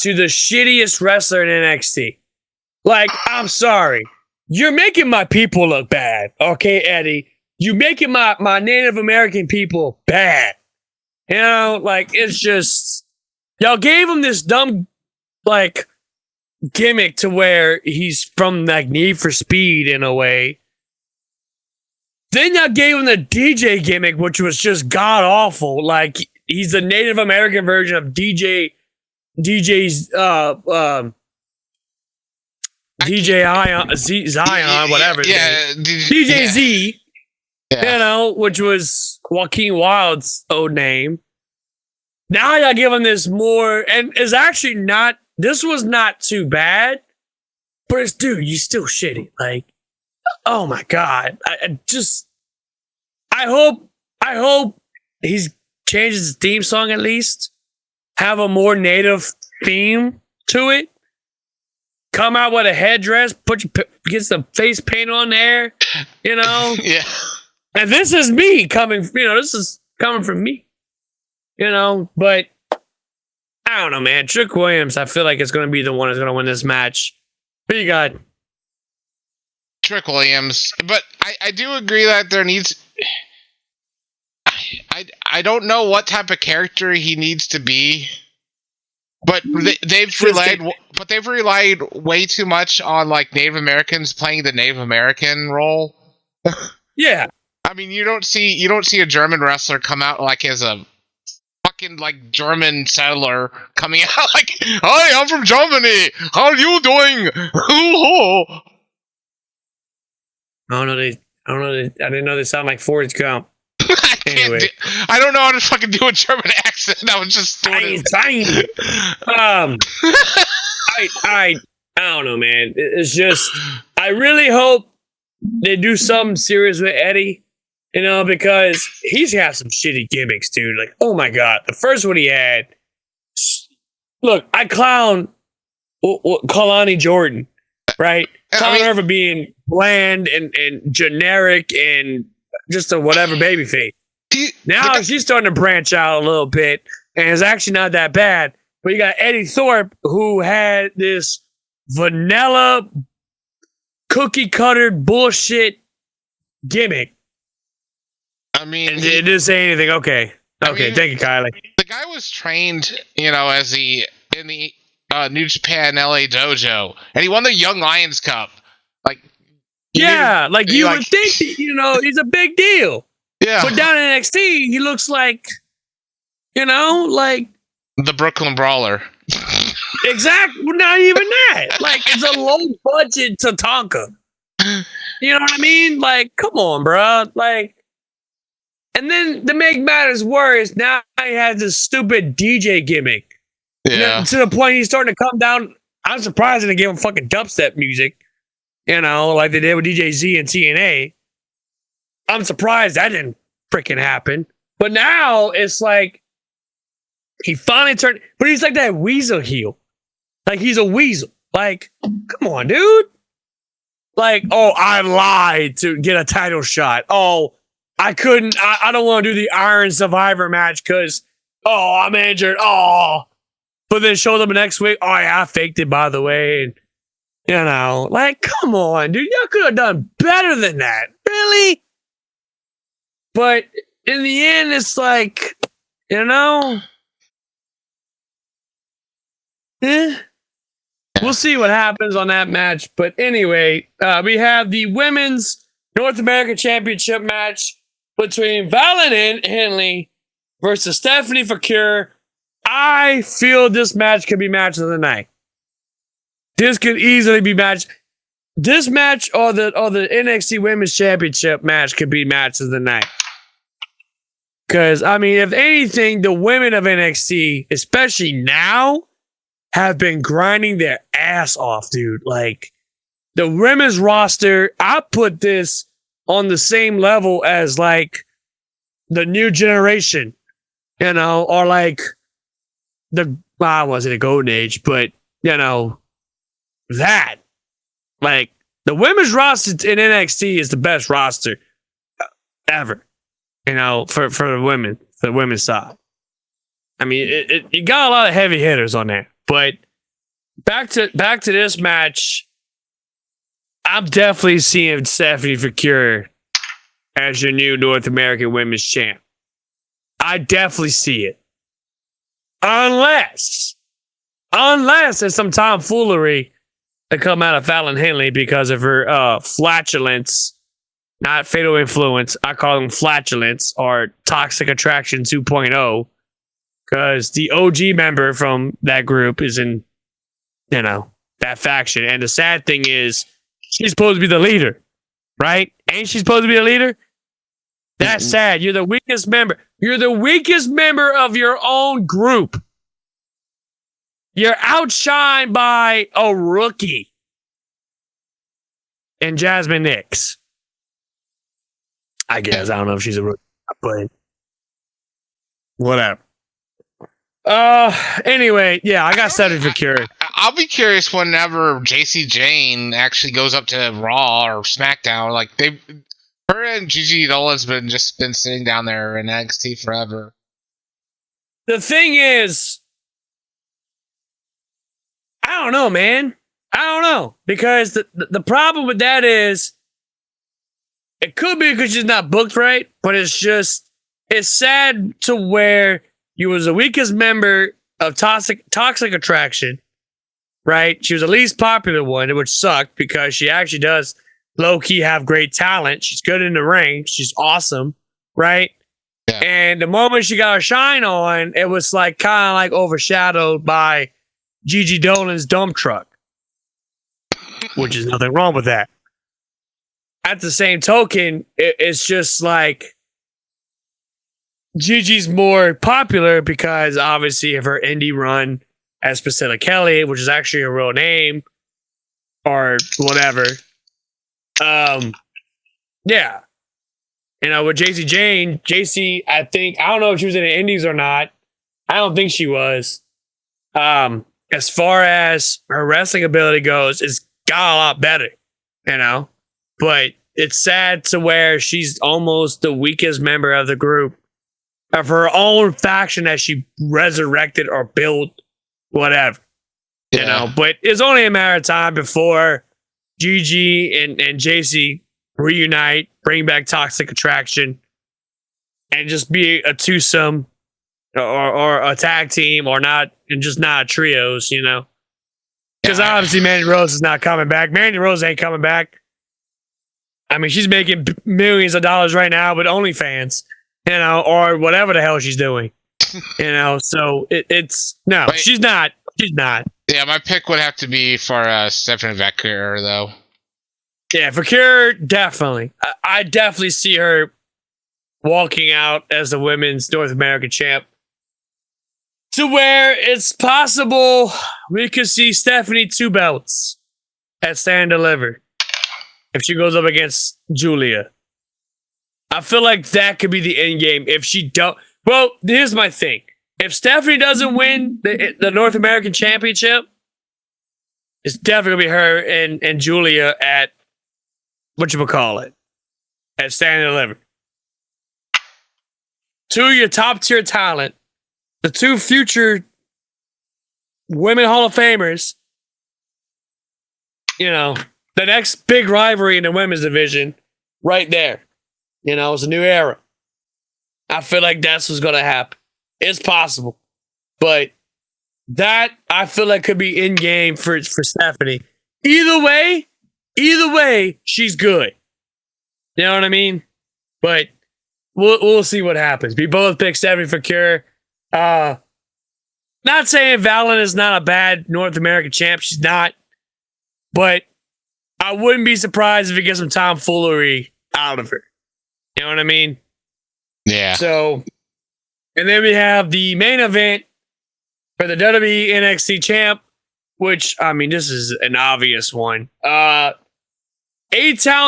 to the shittiest wrestler in NXT. Like, I'm sorry. You're making my people look bad, okay, Eddie? You're making my Native American people bad. You know, like, it's just... Y'all gave him this dumb, like, gimmick to where he's from, like, Need for Speed in a way. Then y'all gave him the DJ gimmick, which was just god-awful. Like, he's the Native American version of DJ's DJ Zion, whatever. Yeah, DJ Z. Yeah. You know, which was Joaquin Wilde's old name. Now y'all give him this more, and it's actually not. This was not too bad, but it's, dude, you still shitty. Like, oh my god! I hope he's changes his theme song at least. Have a more native theme to it. Come out with a headdress, get some face paint on there, you know? Yeah. And this is me coming, this is coming from me, but I don't know, man. Trick Williams, I feel like it's going to be the one that's going to win this match. Who you got? Trick Williams. But I do agree that there needs... I don't know what type of character he needs to be, but they've relied way too much on like Native Americans playing the Native American role. Yeah. I mean, you don't see a German wrestler come out like as a fucking like German settler coming out like, "Hi, I'm from Germany. How are you doing?" I didn't know they sound like Forrest Gump. Anyway, I don't know how to fucking do a German accent. I was just doing it. I don't know, man. It's just I really hope they do something serious with Eddie, because he's got some shitty gimmicks, dude. Like, oh my god, the first one he had. Look, I clown Kalani Jordan, right? Clown her for being bland and generic and just a whatever babyface. Now she's starting to branch out a little bit, and it's actually not that bad. But you got Eddie Thorpe, who had this vanilla, cookie cutter bullshit gimmick. I mean, and it didn't say anything. Okay, thank you, Kylie. The guy was trained, as in the New Japan LA dojo, and he won the Young Lions Cup. Like, you would think, he's a big deal. Yeah. But down in NXT, he looks like, like the Brooklyn Brawler. Exactly. Well, not even that. Like, it's a low budget Tatanka. You know what I mean? Like, come on, bro. Like, and then to make matters worse, now he has this stupid DJ gimmick. Yeah. To the point he's starting to come down. I'm surprised they gave him fucking dubstep music. Like they did with DJ Z and TNA. I'm surprised that didn't freaking happen. But now it's like he finally turned, but he's like that weasel heel. Like he's a weasel. Like, come on, dude. Like, oh, I lied to get a title shot. Oh, I couldn't, I don't want to do the Iron Survivor match because, I'm injured. Oh, but then show them next week. Oh, yeah, I faked it, by the way. And, like, come on, dude. Y'all could have done better than that. Really? But in the end, it's like, we'll see what happens on that match. But anyway, we have the Women's North American Championship match between Valen Henley versus Stephanie Fakir. I feel this match could be match of the night. This could easily be match. This match or the NXT Women's Championship match could be match of the night. Because, I mean, if anything, the women of NXT, especially now, have been grinding their ass off, dude. Like, the women's roster, I put this on the same level as, like, the new generation, or like I wasn't a golden age, but, that. Like, the women's roster in NXT is the best roster ever, for the women, for the women's side. I mean, you got a lot of heavy hitters on there, but back to this match, I'm definitely seeing Stephanie Fakir as your new North American Women's Champ. I definitely see it. Unless there's some tomfoolery that come out of Fallon Henley because of her flatulence, not fatal influence. I call them flatulence or toxic attraction 2.0 because the OG member from that group is in, that faction. And the sad thing is she's supposed to be the leader, right? Ain't she supposed to be the leader? That's sad. You're the weakest member. You're the weakest member of your own group. You're outshined by a rookie and Jasmine Nix. I guess. I don't know if she's a rookie, but whatever. Anyway, yeah, I got Stephanie Fakir. I'll be curious whenever JC Jane actually goes up to Raw or SmackDown. Like her and Gigi Dolan's been sitting down there in NXT forever. The thing is, I don't know, man. I don't know. Because the problem with that is, it could be because she's not booked right, but it's it's sad to where you was the weakest member of Toxic Attraction, right? She was the least popular one, which sucked because she actually does low-key have great talent. She's good in the ring. She's awesome, right? Yeah. And the moment she got her shine on, it was like kind of like overshadowed by Gigi Dolan's dump truck, which is nothing wrong with that. At the same token, it's just like Gigi's more popular because obviously of her indie run as Priscilla Kelly, which is actually her real name, or whatever. Yeah. You know, with JC, I don't know if she was in the Indies or not. I don't think she was. As far as her wrestling ability goes, it's got a lot better, you know? But it's sad to where she's almost the weakest member of the group of her own faction that she resurrected or built, whatever. Yeah. You know, but it's only a matter of time before Gigi and JC reunite, bring back Toxic Attraction, and just be a twosome or a tag team or not, and just not trios, you know? Because obviously Mandy Rose is not coming back. Mandy Rose ain't coming back. I mean, she's making millions of dollars right now with OnlyFans, you know, or whatever the hell she's doing, you know? So it's no, Wait. she's not. She's not. Yeah, my pick would have to be for Stephanie Becker, though. Yeah, for Cure, definitely. I definitely see her walking out as the women's North American champ. To where it's possible we could see Stephanie 2 belts at Stand and Deliver if she goes up against Julia. I feel like that could be the end game if she don't. Well, here's my thing. If Stephanie doesn't win the North American Championship, it's definitely going to be her and Julia at whatchamacallit, at Stand and Deliver. 2 of your top tier talent, the 2 future women Hall of Famers, you know, the next big rivalry in the women's division right there. You know, it's a new era. I feel like that's what's going to happen. It's possible. But that, I feel like, could be in game for Stephanie. Either way, she's good. You know what I mean? But we'll see what happens. We both picked Stephanie for Cure. Not saying Valen is not a bad North American champ. She's not. But I wouldn't be surprised if we get some tomfoolery out of her. You know what I mean? Yeah. So, and then we have the main event for the WWE NXT champ, which, I mean, this is an obvious one. A-Town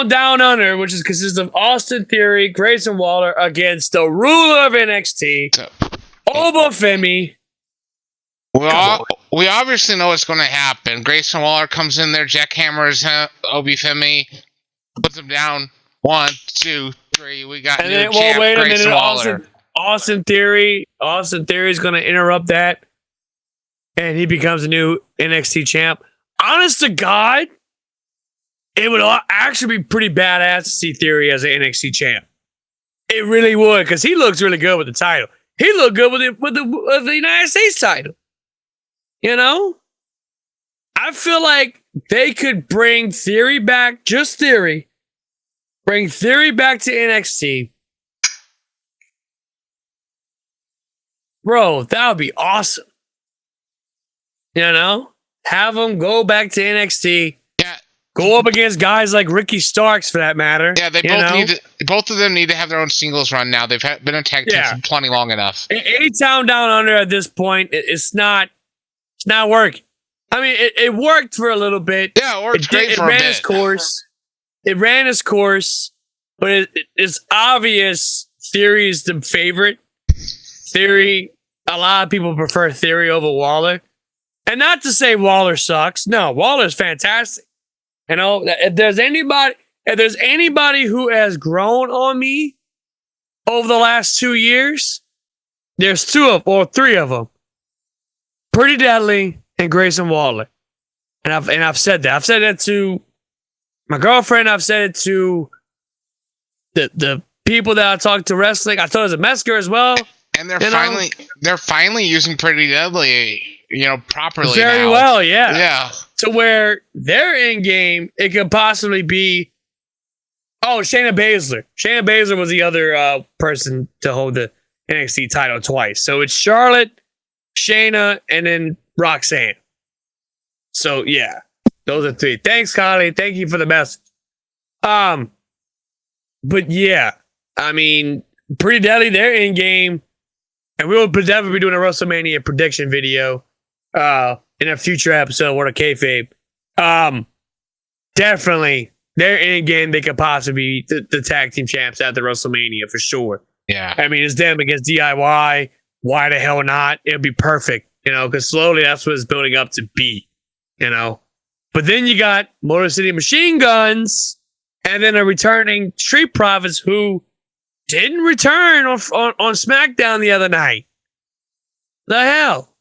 Down Under, which consists of Austin Theory, Grayson Waller against the ruler of NXT, Oba Femi. We obviously know what's going to happen. Grayson Waller comes in there, jackhammers Obi Femi, puts him down. 1, 2, 3. We got And new then, champ wait a Grayson minute. Waller. Austin Theory is going to interrupt that, and he becomes a new NXT champ. Honest to God, it would actually be pretty badass to see Theory as an NXT champ. It really would, because he looks really good with the title. He looked good with the United States title. You know? I feel like they could bring Theory back, just Theory. Bring Theory back to NXT. Bro, that would be awesome. You know? Have him go back to NXT. Yeah. Go up against guys like Ricky Starks, for that matter. Yeah, they both of them need to have their own singles run now. They've been a tag team for plenty long enough. A-Town Down Under at this point, it's not working. I mean, it worked for a little bit. Yeah, it worked great for a bit. It ran its course, but it's obvious Theory is the favorite. Theory, a lot of people prefer Theory over Waller. And not to say Waller sucks. No, Waller's fantastic. You know, if there's anybody who has grown on me over the last 2 years, there's 3 of them. Pretty Deadly and Grayson Waller. And I've said that. I've said that to my girlfriend. I've said it to the people that I talk to wrestling. I thought it was a Mesker as well. And they're finally using Pretty Deadly, properly Very now. well, yeah. Yeah. To where their in game, it could possibly be. Oh, Shayna Baszler. Shayna Baszler was the other person to hold the NXT title twice. So it's Charlotte, Shayna, and then Roxanne. So yeah, those are three. Thanks, Kylie. Thank you for the message. But yeah, I mean, Pretty Deadly, they're in game, and we will definitely be doing a WrestleMania prediction video in a future episode. What a kayfabe. Definitely, they're in game. They could possibly be the tag team champs at the WrestleMania for sure. Yeah, I mean, it's them against DIY. Why the hell not? It'll be perfect, because slowly that's what it's building up to be, But then you got Motor City Machine Guns, and then a returning Street Profits who didn't return on SmackDown the other night. The hell?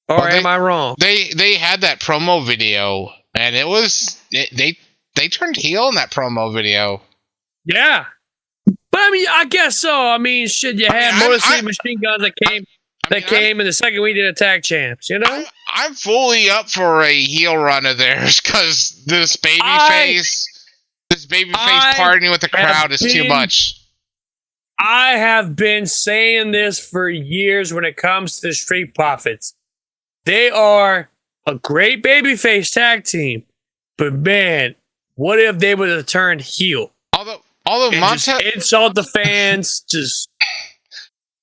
Or am I wrong? They had that promo video, and it was they turned heel in that promo video. Yeah. But I mean, I guess so. I mean, shit, you had Motor City Machine Guns that came in the second week of the tag champs, I'm fully up for a heel run of theirs because this babyface partying with the crowd is too much. I have been saying this for years when it comes to the Street Profits. They are a great babyface tag team, but man, what if they would have turned heel? Although just insult the fans, just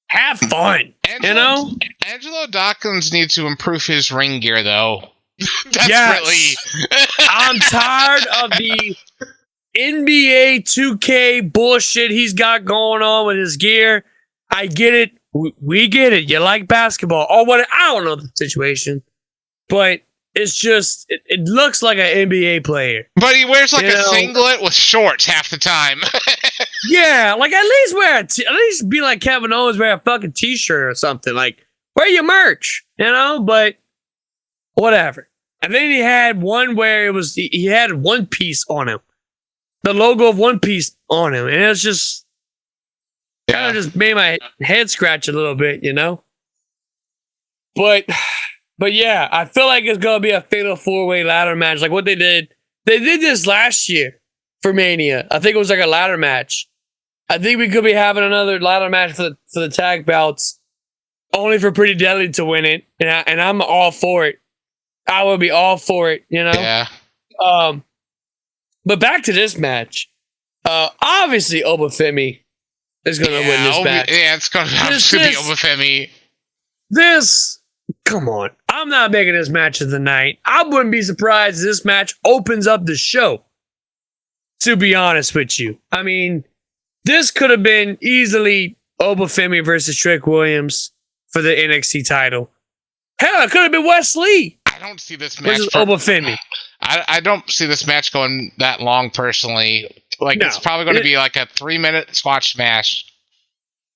have fun, Angelo Dawkins needs to improve his ring gear, though. I'm tired of the NBA 2K bullshit he's got going on with his gear. I get it. We get it. You like basketball or what? I don't know the situation, but it's just it looks like an NBA player. But he wears like a singlet with shorts half the time. Yeah, like at least be like Kevin Owens, wear a fucking t-shirt or something. Like wear your merch, but whatever. And then he had one where it was he had One Piece on him, the logo of One Piece on him, and it's just kind of just made my head scratch a little bit, But yeah, I feel like it's gonna be a fatal 4-way ladder match, like what they did. They did this last year for Mania. I think it was like a ladder match. I think we could be having another ladder match for the tag belts, only for Pretty Deadly to win it, and I'm all for it. I would be all for it, Yeah. But back to this match. Obviously, Obafemi is going to win this match. Yeah, it's going to have to be Obafemi. Come on. I'm not making this match of the night. I wouldn't be surprised if this match opens up the show, to be honest with you. I mean, this could have been easily Obafemi versus Trick Williams for the NXT title. Hell, it could have been Wes Lee. I don't see this match versus Obafemi. I don't see this match going that long, personally. It's probably going to be like a 3-minute squash smash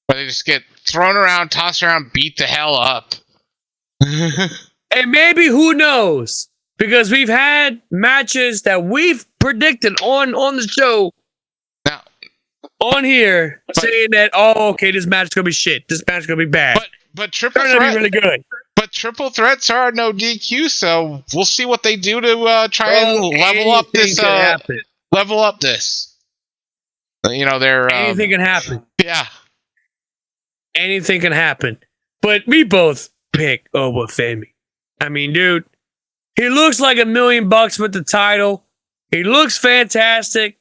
where they just get thrown around, tossed around, beat the hell up. And maybe, who knows? Because we've had matches that we've predicted on the show, on here, saying that, okay, this match is going to be shit. This match is going to be bad. But triple threat, be really good. But triple threats are no DQ, so we'll see what they do to try and level up this. Level up this. They're anything can happen. Yeah, anything can happen. But we both pick Obafemi. I mean, dude, he looks like $1 million with the title. He looks fantastic.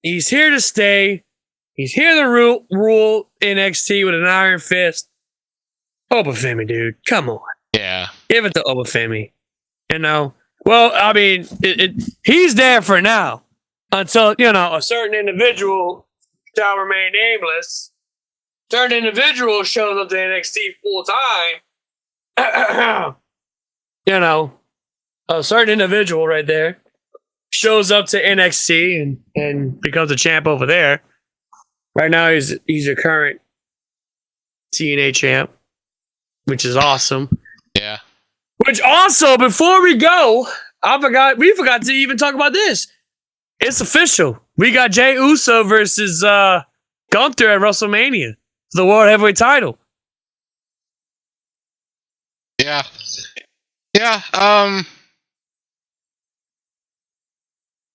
He's here to stay. He's here to rule NXT with an iron fist. Obafemi, dude. Come on. Yeah. Give it to Obafemi. Well, I mean, he's there for now. Until, a certain individual shall remain nameless. Certain individual shows up to NXT full time. A certain individual right there shows up to NXT and becomes a champ over there. Right now, he's a current TNA champ, which is awesome. Yeah. Which also, before we go, we forgot to even talk about this. It's official. we got Jey Uso versus Gunther at WrestleMania for the World Heavyweight title. Yeah. Yeah.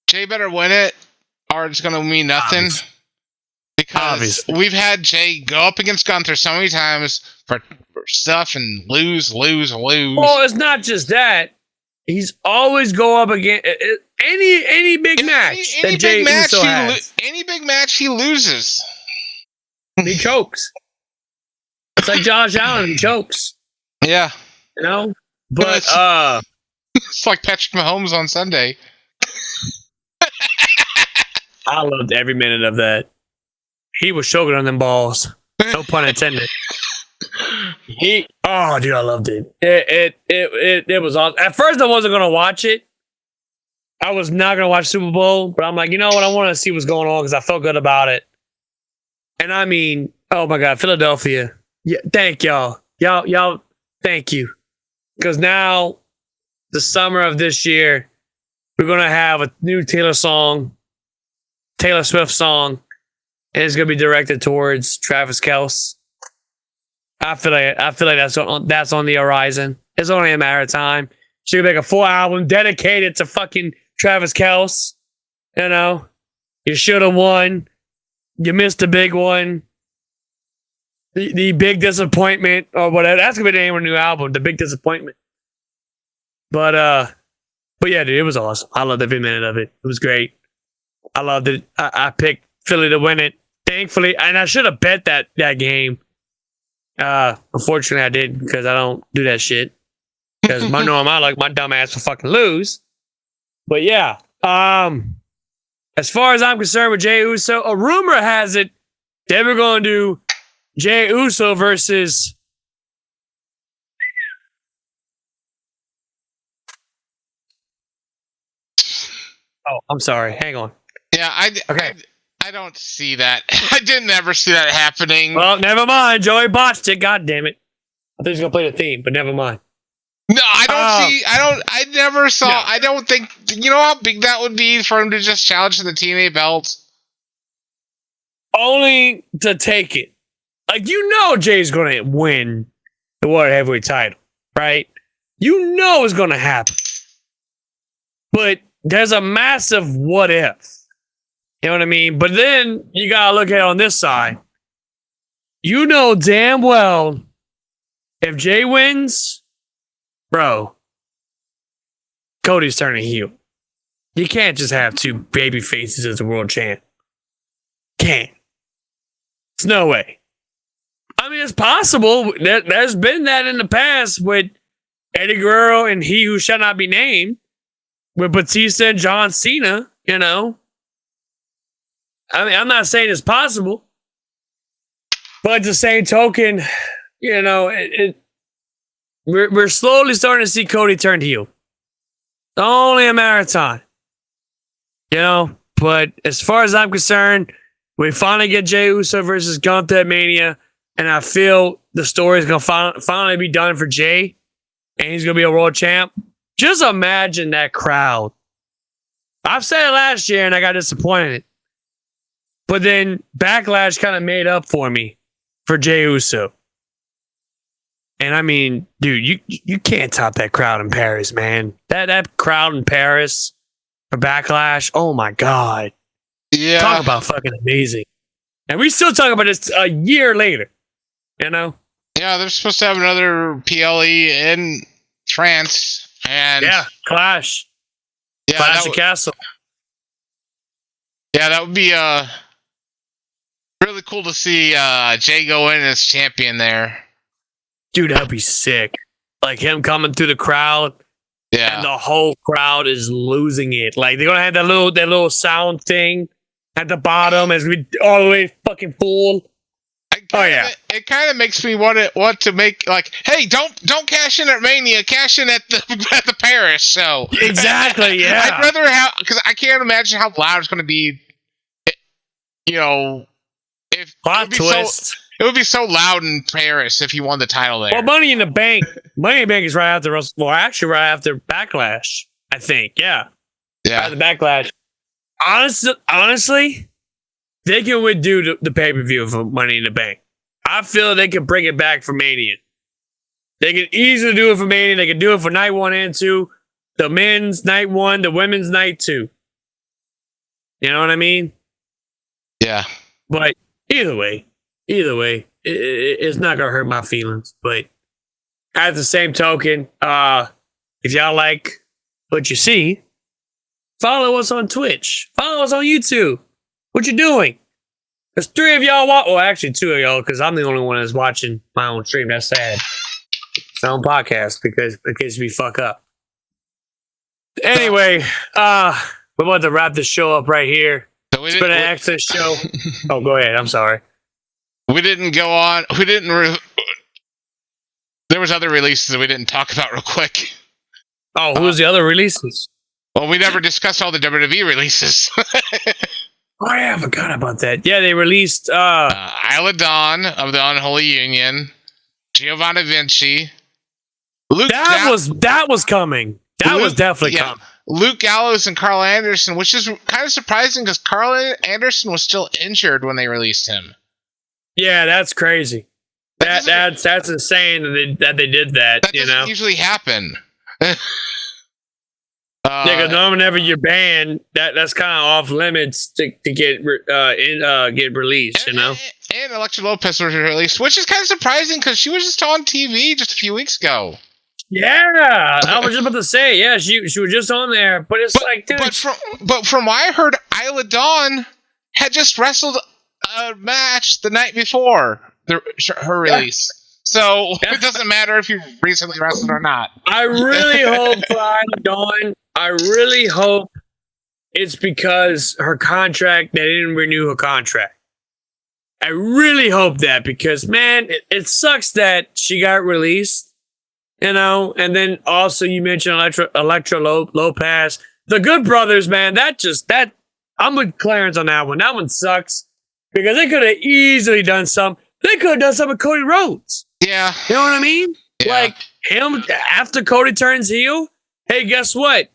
Jay better win it, or it's gonna mean nothing. Because we've had Jay go up against Gunther so many times for stuff and lose. Well, it's not just that. He's always go up against any big match that Jey Uso has. Any big match he loses. He chokes. It's like Josh Allen. He chokes. Yeah. You know? But, it's like Patrick Mahomes on Sunday. I loved every minute of that. He was choking on them balls. No pun intended. Dude, I loved it. It was awesome. At first, I wasn't gonna watch it. I was not gonna watch Super Bowl, but I'm like, you know what? I want to see what's going on because I felt good about it. And I mean, oh my God, Philadelphia. Yeah, thank y'all. Y'all, thank you. Because now, the summer of this year, we're gonna have a new Taylor Swift song. And it's gonna be directed towards Travis Kelce. I feel like that's on the horizon. It's only a matter of time. She's gonna make a full album dedicated to fucking Travis Kelce. You know, you should have won. You missed a big one. The big disappointment or whatever. That's gonna be the name of the new album. The Big Disappointment. But yeah, dude, it was awesome. I loved every minute of it. It was great. I loved it. I picked Philly to win it. Thankfully, and I should have bet that game. Unfortunately, I didn't because I don't do that shit. Because I like my dumb ass will fucking lose. But yeah, as far as I'm concerned with Jey Uso, a rumor has it that we're going to do Jey Uso versus. Oh, I'm sorry. Hang on. Yeah, I don't see that. I didn't ever see that happening. Well, never mind. Joey botched it. God damn it. I thought he was going to play the theme, but never mind. No, I never saw. No. I don't think. You know how big that would be for him to just challenge for the TNA belt? Only to take it. Like, you know Jay's going to win the World Heavyweight title, right? You know it's going to happen. But there's a massive what if. You know what I mean? But then you got to look at it on this side. You know damn well if Jay wins, bro, Cody's turning heel. You can't just have two baby faces as a world champ. Can't. There's no way. I mean, it's possible. There's been that in the past with Eddie Guerrero and He Who Shall Not Be Named, with Batista and John Cena, you know. I mean, I'm not saying it's possible, but at the same token, you know, we're slowly starting to see Cody turn heel. It's only a matter of time, you know. But as far as I'm concerned, we finally get Jey Uso versus Gunther at Mania, and I feel the story is gonna finally be done for Jey, and he's gonna be a world champ. Just imagine that crowd. I've said it last year, and I got disappointed. But then Backlash kind of made up for me for Jey Uso. And I mean, dude, you can't top that crowd in Paris, man. That crowd in Paris for Backlash, oh my God. Yeah. Talk about fucking amazing. And we still talk about this a year later, you know? Yeah, they're supposed to have another PLE in France. And yeah, Clash. Yeah, Clash of Castle. Yeah, that would be really cool to see Jay go in as champion there. Dude, that'd be sick. Like him coming through the crowd. Yeah. And the whole crowd is losing it. Like they're gonna have that little sound thing at the bottom as we all the way fucking full. It kind of makes me want to make like, hey, don't cash in at Mania, cash in at the Paris show. Exactly, yeah. I'd rather have, because I can't imagine how loud it's going to be. You know, if plot twist. It would be so loud in Paris if he won the title there. Well, Money in the Bank is right after right after Backlash, I think. Yeah. Yeah. Right after Backlash. honestly, they can redo the pay-per-view for Money in the Bank. I feel they can bring it back for Mania. They can easily do it for Mania. They can do it for night 1 and 2. The men's night 1, the women's night 2. You know what I mean? Yeah. But either way, it's not going to hurt my feelings. But at the same token, if y'all like what you see, follow us on Twitch. Follow us on YouTube. What you doing? There's 3 of y'all. Well, actually 2 of y'all, because I'm the only one that's watching my own stream. That's sad. It's my own podcast because in case we fuck up. Anyway, we're about to wrap this show up right here. So it's been an excellent show. Oh, go ahead. I'm sorry. We didn't go on. We didn't. There was other releases that we didn't talk about real quick. Oh, who was the other releases? Well, we never discussed all the WWE releases. Oh, yeah, I forgot about that. Yeah, they released Isla Dawn of the Unholy Union, Giovanni Vinci, Luke. That was coming. That was definitely coming. Luke Gallows and Carl Anderson, which is kind of surprising because Carl Anderson was still injured when they released him. Yeah, that's crazy. That's insane that they did that. That doesn't usually happen. Because whenever you're banned, that's kind of off limits to get released. And Elektra Lopez was released, which is kind of surprising because she was just on TV just a few weeks ago. Yeah, I was just about to say, yeah, she was just on there, but it's like, dude. But from what I heard, Isla Dawn had just wrestled a match the night before her release. So it doesn't matter if you recently wrestled or not. I really hope for Isla Dawn. I really hope it's because her contract, they didn't renew her contract. I really hope that because, man, it sucks that she got released. And then also you mentioned Elektra Lopez. The Good Brothers, man, I'm with Clarence on that one. That one sucks because they could have easily done some. They could have done something with Cody Rhodes. Yeah. You know what I mean? Yeah. Like him, after Cody turns heel, hey, guess what?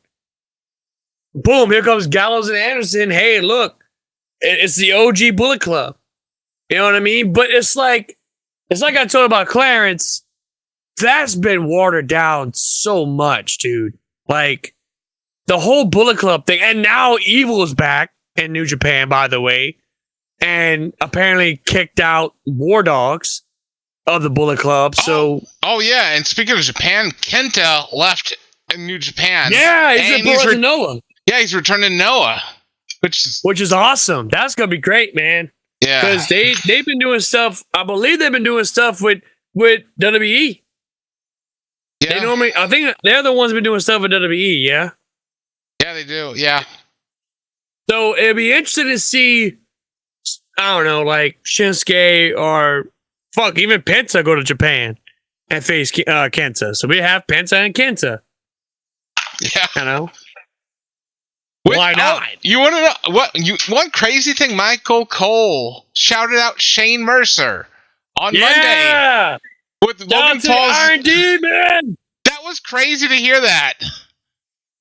Boom, here comes Gallows and Anderson. Hey, look, it's the OG Bullet Club. You know what I mean? But it's like I told about Clarence. That's been watered down so much, dude. Like, the whole Bullet Club thing. And now Evil is back in New Japan, by the way. And apparently kicked out War Dogs of the Bullet Club. So. Oh yeah. And speaking of Japan, Kenta left in New Japan. Yeah, he's returning Noah. Yeah, he's returning Noah. Which is awesome. That's going to be great, man. Yeah. Because they've been doing stuff. I believe they've been doing stuff with WWE. Yeah. I think they're the ones who've been doing stuff with WWE, yeah? Yeah, they do, yeah. So it'd be interesting to see, I don't know, like Shinsuke or even Penta go to Japan and face Kenta. So we have Penta and Kenta. Yeah. You know? Why not? You want to know one crazy thing? Michael Cole shouted out Shane Mercer on Monday. With Logan Paul's R&D, man. That was crazy to hear that.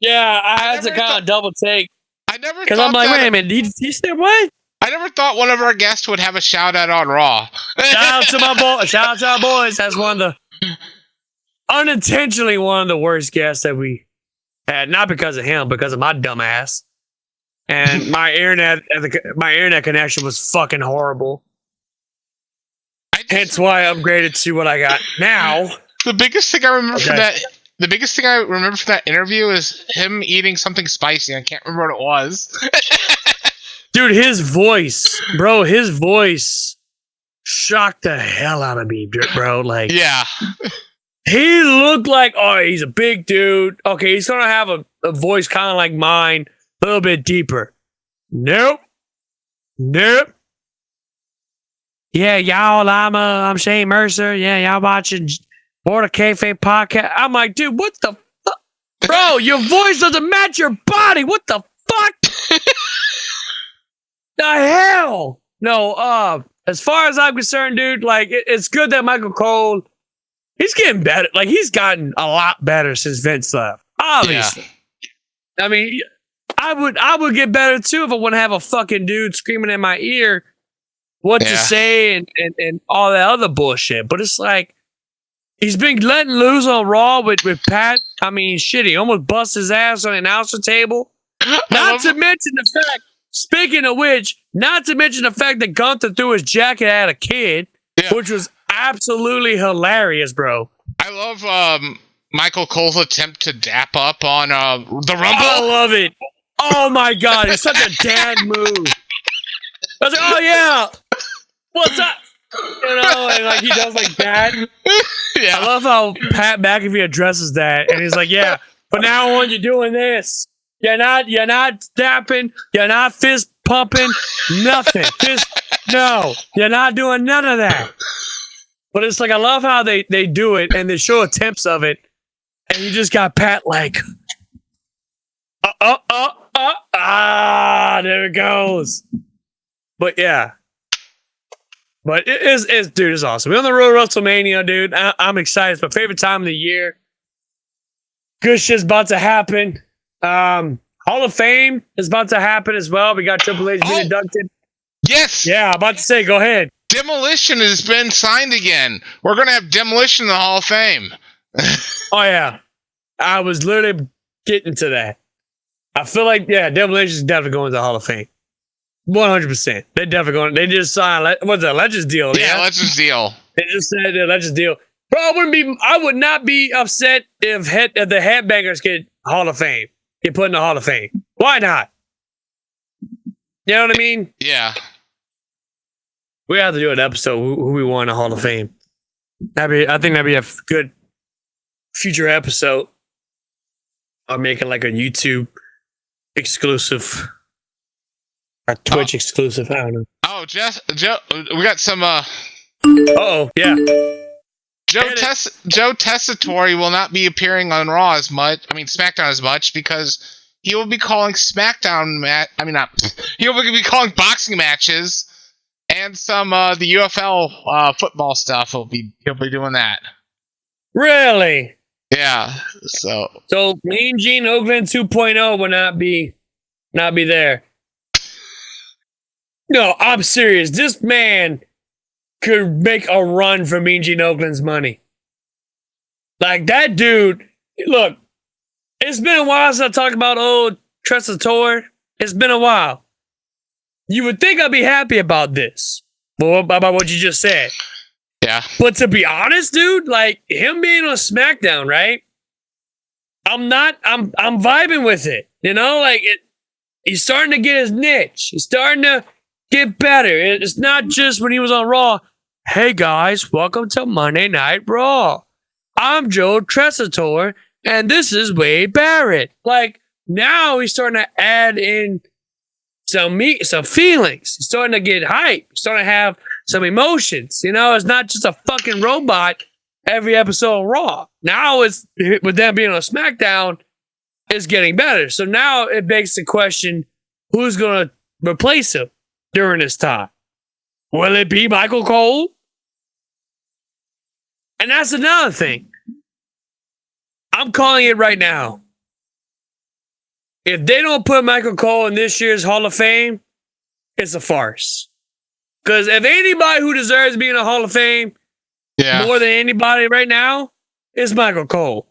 Yeah, I had to kind of double take. I never because I'm like, wait a minute, did you say what? I never thought one of our guests would have a shout out on Raw. Shout out to my boys. Shout out to our boys. That's unintentionally one of the worst guests that we had. Not because of him, because of my dumb ass. And my internet connection was fucking horrible. Hence why I upgraded to what I got now. The biggest thing I remember from that interview is him eating something spicy. I can't remember what it was. Dude, his voice shocked the hell out of me, bro. Like, yeah, he looked like, he's a big dude. Okay, he's gonna have a voice kind of like mine, a little bit deeper. Nope. Yeah, y'all, I'm Shane Mercer. Yeah, y'all watching Border Kayfabe podcast. I'm like, dude, what the fuck? Bro, your voice doesn't match your body. What the fuck? The hell? No, as far as I'm concerned, dude, like, it's good that Michael Cole, he's getting better. Like, he's gotten a lot better since Vince left. Obviously. Yeah. I mean, I would get better too if I wouldn't have a fucking dude screaming in my ear what to say and all that other bullshit. But it's like he's been letting loose on Raw with Pat. I mean, shit, he almost bust his ass on the announcer table. Not to mention the fact, speaking of which, not to mention the fact that Gunther threw his jacket at a kid, which was absolutely hilarious, bro. I love Michael Cole's attempt to dap up on the Rumble. I love it. Oh my God, it's such a dad move. I was like, oh yeah, what's up? You know, and like he does like that. Yeah. I love how Pat McAfee addresses that, and he's like, yeah, from now on you're doing this. You're not dapping, you're not fist pumping, nothing. No, you're not doing none of that. But it's like I love how they do it and they show attempts of it, and you just got Pat like, there it goes. But yeah. But dude, it's awesome. We're on the road to WrestleMania, dude. I'm excited. It's my favorite time of the year. Good shit's about to happen. Hall of Fame is about to happen as well. We got Triple H being inducted. Yes. Yeah, about to say, go ahead. Demolition has been signed again. We're going to have Demolition in the Hall of Fame. Oh, yeah. I was literally getting to that. I feel like, yeah, Demolition is definitely going to the Hall of Fame. 100%. They're definitely going. They just signed. What's that? Legends deal. Yeah, Legends deal. They just said the Legends deal. Bro, I would not be upset if the Headbangers get Hall of Fame. Get put in the Hall of Fame. Why not? You know what I mean? Yeah. We have to do an episode who we want in the Hall of Fame. I think that'd be a good future episode. I'm making like a YouTube exclusive. Or Twitch exclusive. I don't know. Oh, Joe, we got some. Oh, yeah. Joe Tessitore will not be appearing on Raw as much. I mean, SmackDown as much because he will be calling SmackDown he will be calling boxing matches and some the UFL football stuff. He'll be doing that. Really? Yeah. So Mean Gene Oakland 2.0 will not be there. No, I'm serious. This man could make a run for Mean Gene Oakland's money. Like, that dude, look, it's been a while since I talked about old Tessitore. It's been a while. You would think I'd be happy about this, about what you just said. Yeah. But to be honest, dude, like, him being on SmackDown, right? I'm vibing with it. You know, like, he's starting to get his niche. He's starting to get better. It's not just when he was on Raw. Hey guys, welcome to Monday Night Raw. I'm Joe Tessitore, and this is Wade Barrett. Like, now he's starting to add in some feelings. He's starting to get hype. He's starting to have some emotions. You know, it's not just a fucking robot every episode of Raw. Now it's, with them being on SmackDown, it's getting better. So now it begs the question, who's going to replace him during this time? Will it be Michael Cole? And that's another thing. I'm calling it right now. If they don't put Michael Cole in this year's Hall of Fame, it's a farce. Because if anybody who deserves to be in the Hall of Fame more than anybody right now, it's Michael Cole.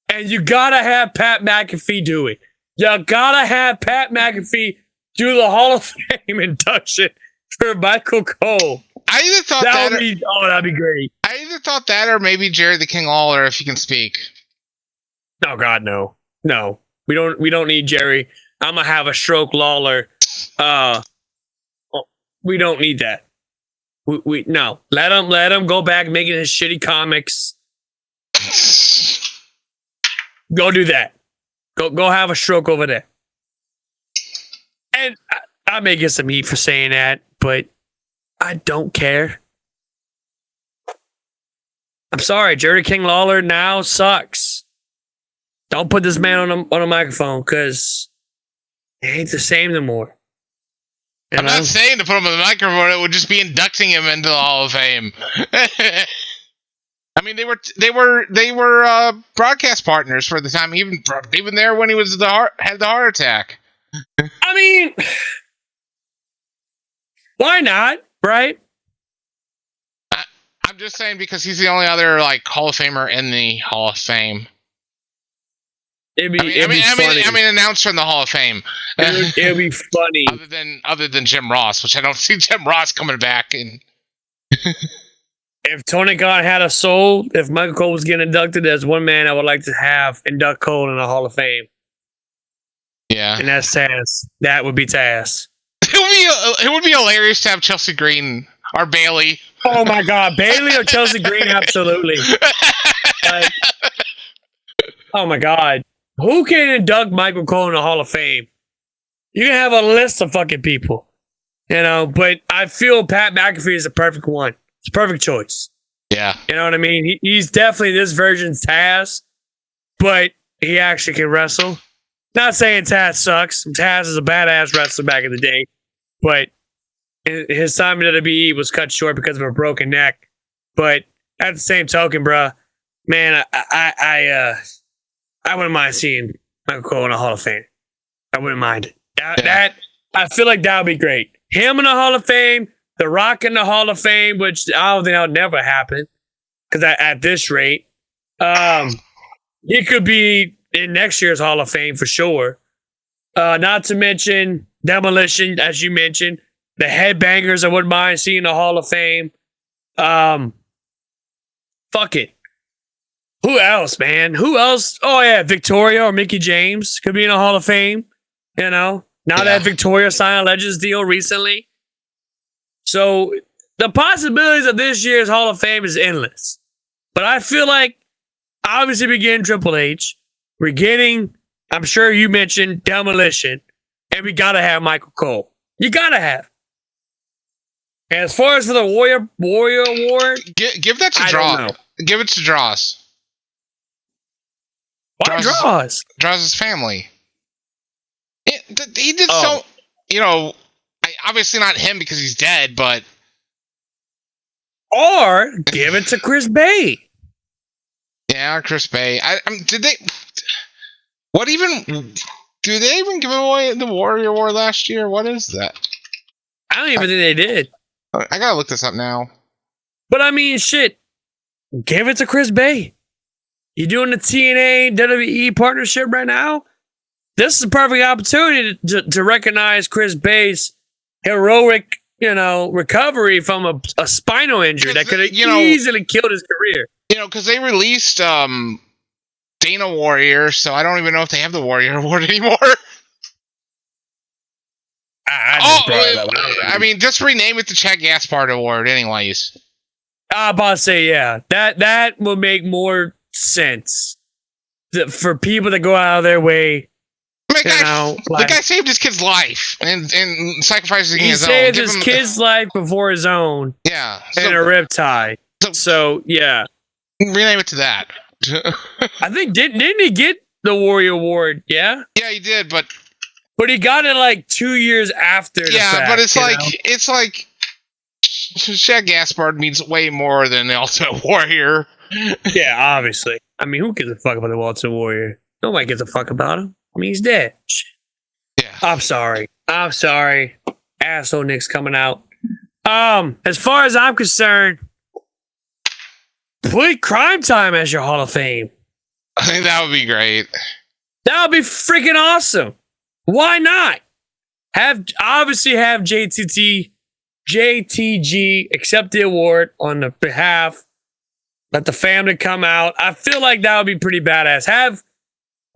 And you gotta have Pat McAfee do it. You gotta have Pat McAfee do the Hall of Fame induction for Michael Cole. I either thought that'd be great. I either thought that or maybe Jerry the King Lawler, if he can speak. Oh God, no. No. We don't need Jerry. I'm gonna have a stroke Lawler. We don't need that. We no. Let him go back making his shitty comics. Go do that. Go have a stroke over there. And I may get some heat for saying that, but I don't care. I'm sorry, Jerry King Lawler now sucks. Don't put this man on a microphone because it ain't the same no more. I'm not saying to put him on the microphone. It would just be inducting him into the Hall of Fame. I mean, they were broadcast partners for the time. Even there when he was had the heart attack. I mean, why not? Right? I'm just saying because he's the only other like Hall of Famer in the Hall of Fame. It'd be funny. I mean, announced from the Hall of Fame. It'd be funny. Other than Jim Ross, which I don't see Jim Ross coming back. And if Tony Khan had a soul, if Michael Cole was getting inducted, there's one man I would like to have induct Cole in the Hall of Fame. Yeah, and that's Taz. That would be Taz. It would be hilarious to have Chelsea Green or Bailey. Oh my God, Bailey or Chelsea Green? Absolutely. Like, oh my God. Who can induct Michael Cole in the Hall of Fame? You can have a list of fucking people, but I feel Pat McAfee is the perfect one. It's a perfect choice. Yeah. You know what I mean? He's definitely this version's Taz, but he actually can wrestle. Not saying Taz sucks. Taz is a badass wrestler back in the day, but his time in WWE was cut short because of a broken neck. But at the same token, bruh, man, I wouldn't mind seeing Michael Cole in the Hall of Fame. I wouldn't mind it. That I feel like that would be great. Him in the Hall of Fame, The Rock in the Hall of Fame, which I don't think that would never happen because at this rate, he could be in next year's Hall of Fame for sure. Not to mention Demolition, as you mentioned, the Headbangers. I wouldn't mind seeing the Hall of Fame. Fuck it. Who else, man? Who else? Oh, yeah, Victoria or Mickey James could be in a Hall of Fame. Now that Victoria signed a Legends deal recently. So the possibilities of this year's Hall of Fame is endless. But I feel like, obviously, we're getting Triple H. We're getting, I'm sure you mentioned, Demolition. And we got to have Michael Cole. You got to have. And as far as for the Warrior Award, give that to Draw. Give it to Dross. Why Dross? Dross' family. He did so. Obviously not him because he's dead, but. Or give it to Chris Bay. Yeah, Chris Bay. Did they? What even? Do they even give away the Warrior Award last year? What is that? I don't even think they did. I gotta look this up now. But I mean, shit. Give it to Chris Bay. You doing the TNA WWE partnership right now? This is a perfect opportunity to recognize Chris Bay's heroic, recovery from a spinal injury that could have easily killed his career. Because they released Dana Warrior, so I don't even know if they have the Warrior Award anymore. I mean, just rename it the Chad Gaspard Award, anyways. I'm about to say, yeah, that will make more sense for people to go out of their way. The guy saved his kid's life and sacrificing his own. He saved his kid's life before his own. Yeah, in a riptide. So yeah, rename it to that. I think didn't he get the Warrior Award? Yeah. Yeah, he did, but he got it like 2 years after. Yeah, but it's like Shaq Gaspard means way more than the Ultimate Warrior. Yeah, obviously. I mean, who gives a fuck about the Ultimate Warrior? Nobody gives a fuck about him. I mean, he's dead. Yeah. I'm sorry. Asshole Nick's coming out. As far as I'm concerned, put Crime Time as your Hall of Fame. I think that would be great. That would be freaking awesome. Why not? Have JTG accept the award on the behalf. Let the family come out. I feel like that would be pretty badass.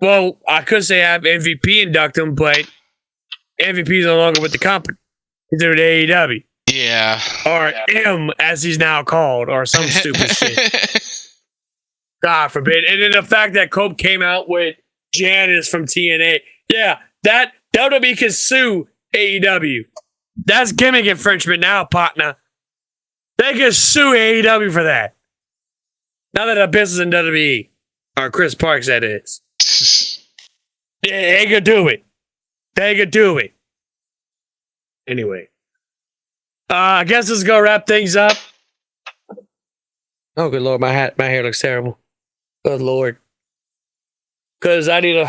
I could say have MVP induct him, but MVP is no longer with the company. He's with AEW. Yeah. Or M, as he's now called, or some stupid shit. God forbid. And then the fact that Cope came out with Janice from TNA. Yeah, that WWE can sue AEW. That's gimmick infringement now, partner. They can sue AEW for that. Now that a business in WWE. Or Chris Parks, that is. They could do it. Anyway. I guess let's go wrap things up. Oh, good Lord. My hair looks terrible. Good Lord. Because I need to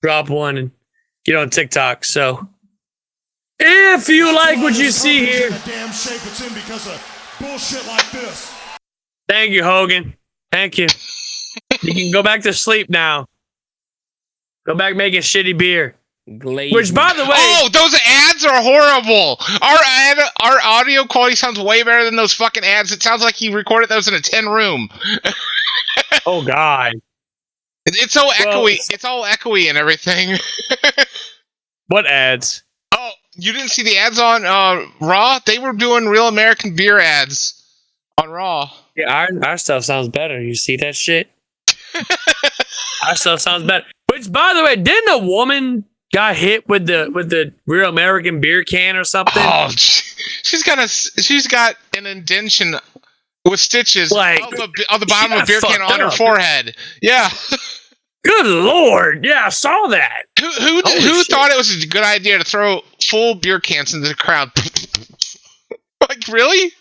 drop one and get on TikTok. So, if you like what you see here, damn shape it's in because of bullshit like this. Thank you, Hogan. Thank you. You can go back to sleep now. Go back making shitty beer. Which, by the way... Oh, those ads are horrible. Our audio quality sounds way better than those fucking ads. It sounds like he recorded those in a tin room. Oh, God. It's so echoey. It's all echoey and everything. What ads? Oh, you didn't see the ads on Raw? They were doing Real American Beer ads on Raw. Yeah, our stuff sounds better. You see that shit? Our stuff sounds better. Which, by the way, didn't a woman got hit with the Real American Beer can or something? Oh, she's got an indentation with stitches like, on the bottom of a beer can on her forehead. Yeah. Good Lord. Yeah, I saw that. Who thought it was a good idea to throw full beer cans into the crowd? Like, really?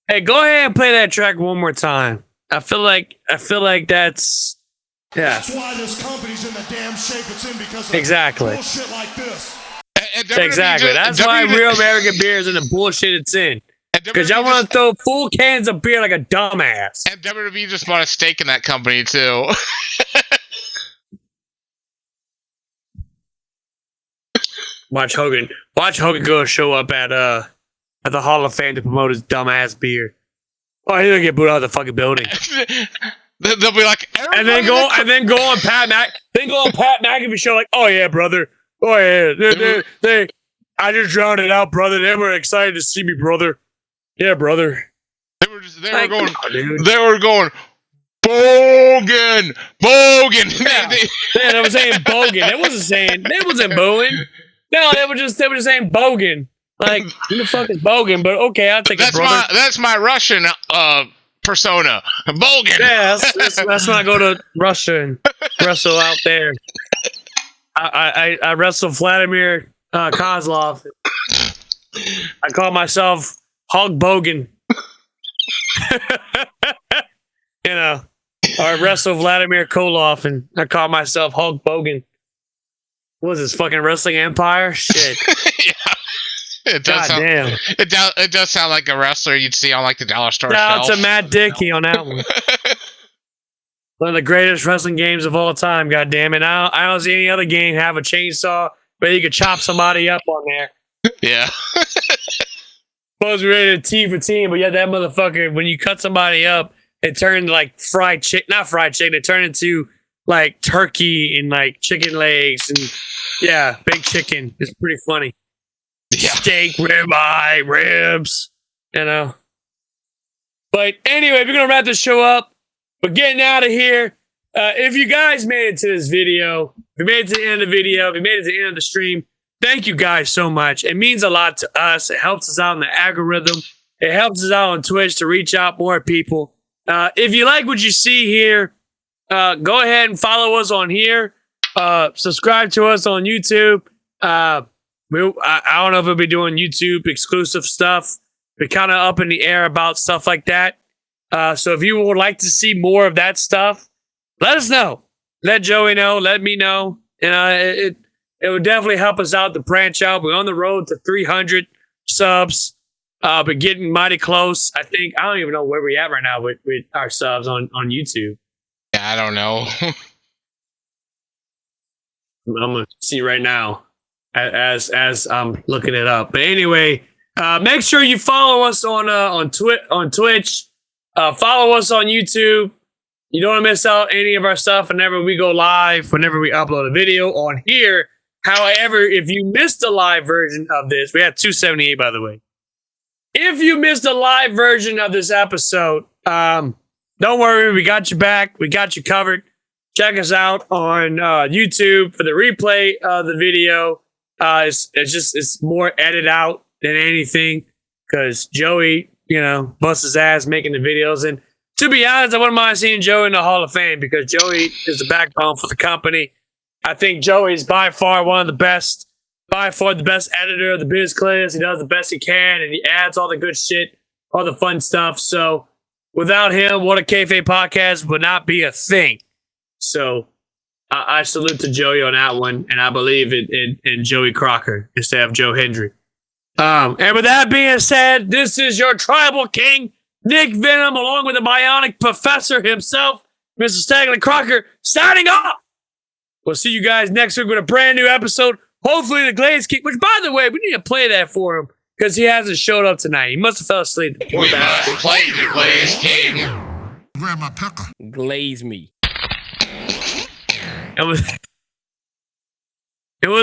Hey, go ahead and play that track one more time. I feel like that's... Yeah. That's why this company's in the damn shape it's in because of bullshit like this. Exactly. That's why Real American Beer is in the bullshit it's in. Because y'all want to throw full cans of beer like a dumbass. And WWE just bought a stake in that company, too. Watch Hogan go show up at the Hall of Fame to promote his dumbass beer. Oh, he's gonna get booed out of the fucking building. They'll be like, and then go on Pat McAfee show like, oh yeah, brother, oh yeah, they I just drowned it out, brother. They were excited to see me, brother. Yeah, brother. They were going, Bogan. Yeah, they were saying Bogan. They wasn't booing. No, they were just saying Bogan. Like, who the fuck is Bogan? But okay, I'll take it, brother. That's my Russian persona. Bogan. Yeah, that's when I go to Russia and wrestle out there. I wrestle Vladimir Kozlov. I call myself Hulk Bogan. You know, I wrestle Vladimir Koloff and I call myself Hulk Bogan. What was this fucking wrestling empire? Shit. Yeah. It does sound like a wrestler you'd see on like the dollar store shelf. Shout out to Matt Dickey on that one. One of the greatest wrestling games of all time, goddammit. I don't see any other game have a chainsaw where you could chop somebody up on there. Yeah. Supposed to be rated T for team, but yeah, that motherfucker, when you cut somebody up, it turned like fried chicken, not fried chicken, it turned into like turkey and like chicken legs and yeah, big chicken. It's pretty funny. Yeah. Steak, ribeye, ribs, you know. But anyway, we're going to wrap this show up. We're getting out of here. If you guys made it to this video, if you made it to the end of the video, if you made it to the end of the stream, thank you guys so much. It means a lot to us. It helps us out in the algorithm. It helps us out on Twitch to reach out more people. If you like what you see here, go ahead and follow us on here. Subscribe to us on YouTube. I don't know if we'll be doing YouTube exclusive stuff. We're kind of up in the air about stuff like that. So if you would like to see more of that stuff, let us know. Let Joey know. Let me know. And it would definitely help us out to branch out. We're on the road to 300 subs. But getting mighty close. I don't even know where we're at right now with our subs on YouTube. Yeah, I don't know. I'm going to see right now. As I'm looking it up. But anyway, make sure you follow us on Twitch. Follow us on YouTube. You don't want to miss out any of our stuff whenever we go live, whenever we upload a video on here. However, if you missed the live version of this, we had 278 by the way. If you missed the live version of this episode, don't worry, we got you back. We got you covered. Check us out on YouTube for the replay of the video. It's more edited out than anything because Joey, busts his ass making the videos. And to be honest, I wouldn't mind seeing Joey in the Hall of Fame because Joey is the backbone for the company. I think Joey is by far one of the best, by far the best editor of the biz class. He does the best he can and he adds all the good shit, all the fun stuff. So Without him, What a Kayfabe podcast would not be a thing. So I salute to Joey on that one, and I believe in Joey Crocker instead of Joe Hendry. And with that being said, this is your Tribal King, Nick Venom, along with the Bionic Professor himself, Mr. Stanley Crocker, signing off. We'll see you guys next week with a brand new episode. Hopefully the Glaze King, which, by the way, we need to play that for him because he hasn't showed up tonight. He must have fell asleep. We must play the Glaze King. Grab my pecker. Glaze me. And with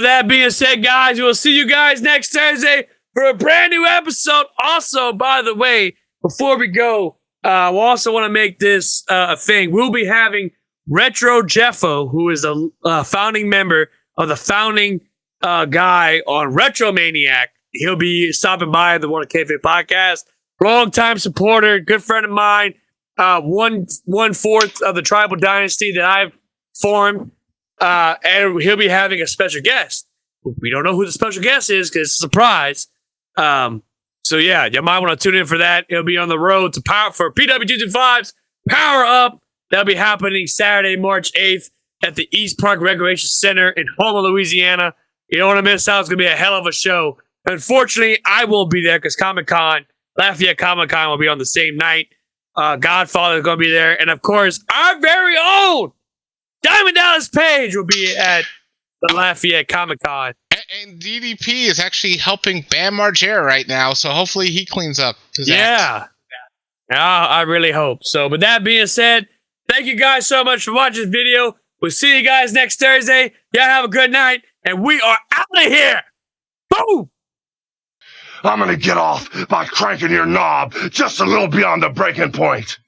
that being said, guys, we'll see you guys next Thursday for a brand new episode. Also, by the way, before we go, we also want to make this a thing. We'll be having Retro Jeffo, who is a founding member of the founding guy on Retro Maniac. He'll be stopping by the What a Kayfabe podcast. Long-time supporter, good friend of mine. 1/4 of the tribal dynasty that I've formed. And he'll be having a special guest. We don't know who the special guest is because it's a surprise. So yeah, you might want to tune in for that. It'll be on the road to Power for PW225's Power Up. That'll be happening Saturday, March 8th at the East Park Recreation Center in Houma, Louisiana. You don't want to miss out. It's going to be a hell of a show. Unfortunately, I won't be there because Comic-Con, Lafayette Comic-Con will be on the same night. Godfather is going to be there. And of course, our very own Diamond Dallas Page will be at the Lafayette Comic-Con. And DDP is actually helping Bam Margera right now, so hopefully he cleans up his act. Yeah, I really hope. So with that being said, thank you guys so much for watching this video. We'll see you guys next Thursday. Y'all have a good night, and we are out of here. Boom! I'm gonna get off by cranking your knob just a little beyond the breaking point.